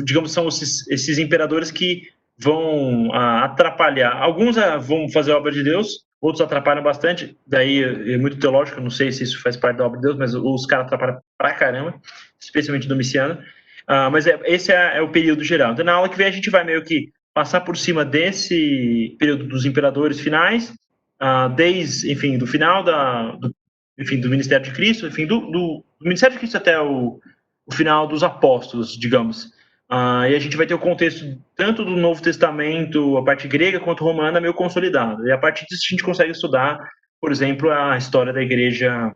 Digamos, são esses imperadores que vão atrapalhar. Alguns vão fazer a obra de Deus, outros atrapalham bastante. Daí é muito teológico, não sei se isso faz parte da obra de Deus, mas os caras atrapalham pra caramba, especialmente Domiciano. Mas esse é o período geral. Então, na aula que vem, a gente vai meio que passar por cima desse período dos imperadores finais, desde, enfim, do final do ministério de Cristo, enfim, do ministério de Cristo até o final dos apóstolos, digamos. E a gente vai ter o contexto tanto do Novo Testamento, a parte grega, quanto romana, meio consolidado. E a partir disso a gente consegue estudar, por exemplo, a história da igreja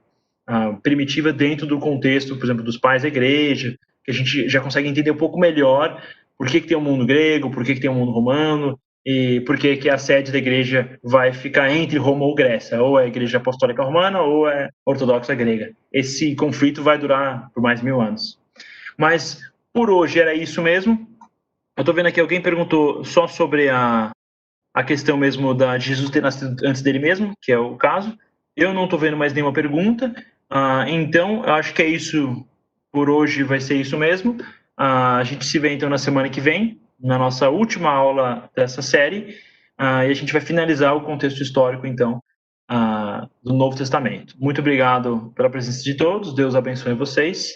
primitiva dentro do contexto, por exemplo, dos pais da igreja, que a gente já consegue entender um pouco melhor por que tem o mundo grego, por que tem o mundo romano, e por que a sede da igreja vai ficar entre Roma ou Grécia, ou é a igreja apostólica romana ou é ortodoxa grega. Esse conflito vai durar por mais 1000 anos. Mas por hoje era isso mesmo. Eu estou vendo aqui, alguém perguntou só sobre a questão mesmo de Jesus ter nascido antes dele mesmo, que é o caso. Eu não estou vendo mais nenhuma pergunta. Então, eu acho que é isso por hoje, vai ser isso mesmo. A gente se vê então na semana que vem, na nossa última aula dessa série, e a gente vai finalizar o contexto histórico, então, do Novo Testamento. Muito obrigado pela presença de todos, Deus abençoe vocês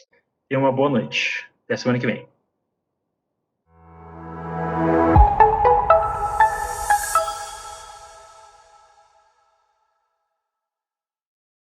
e uma boa noite. Até a semana que vem.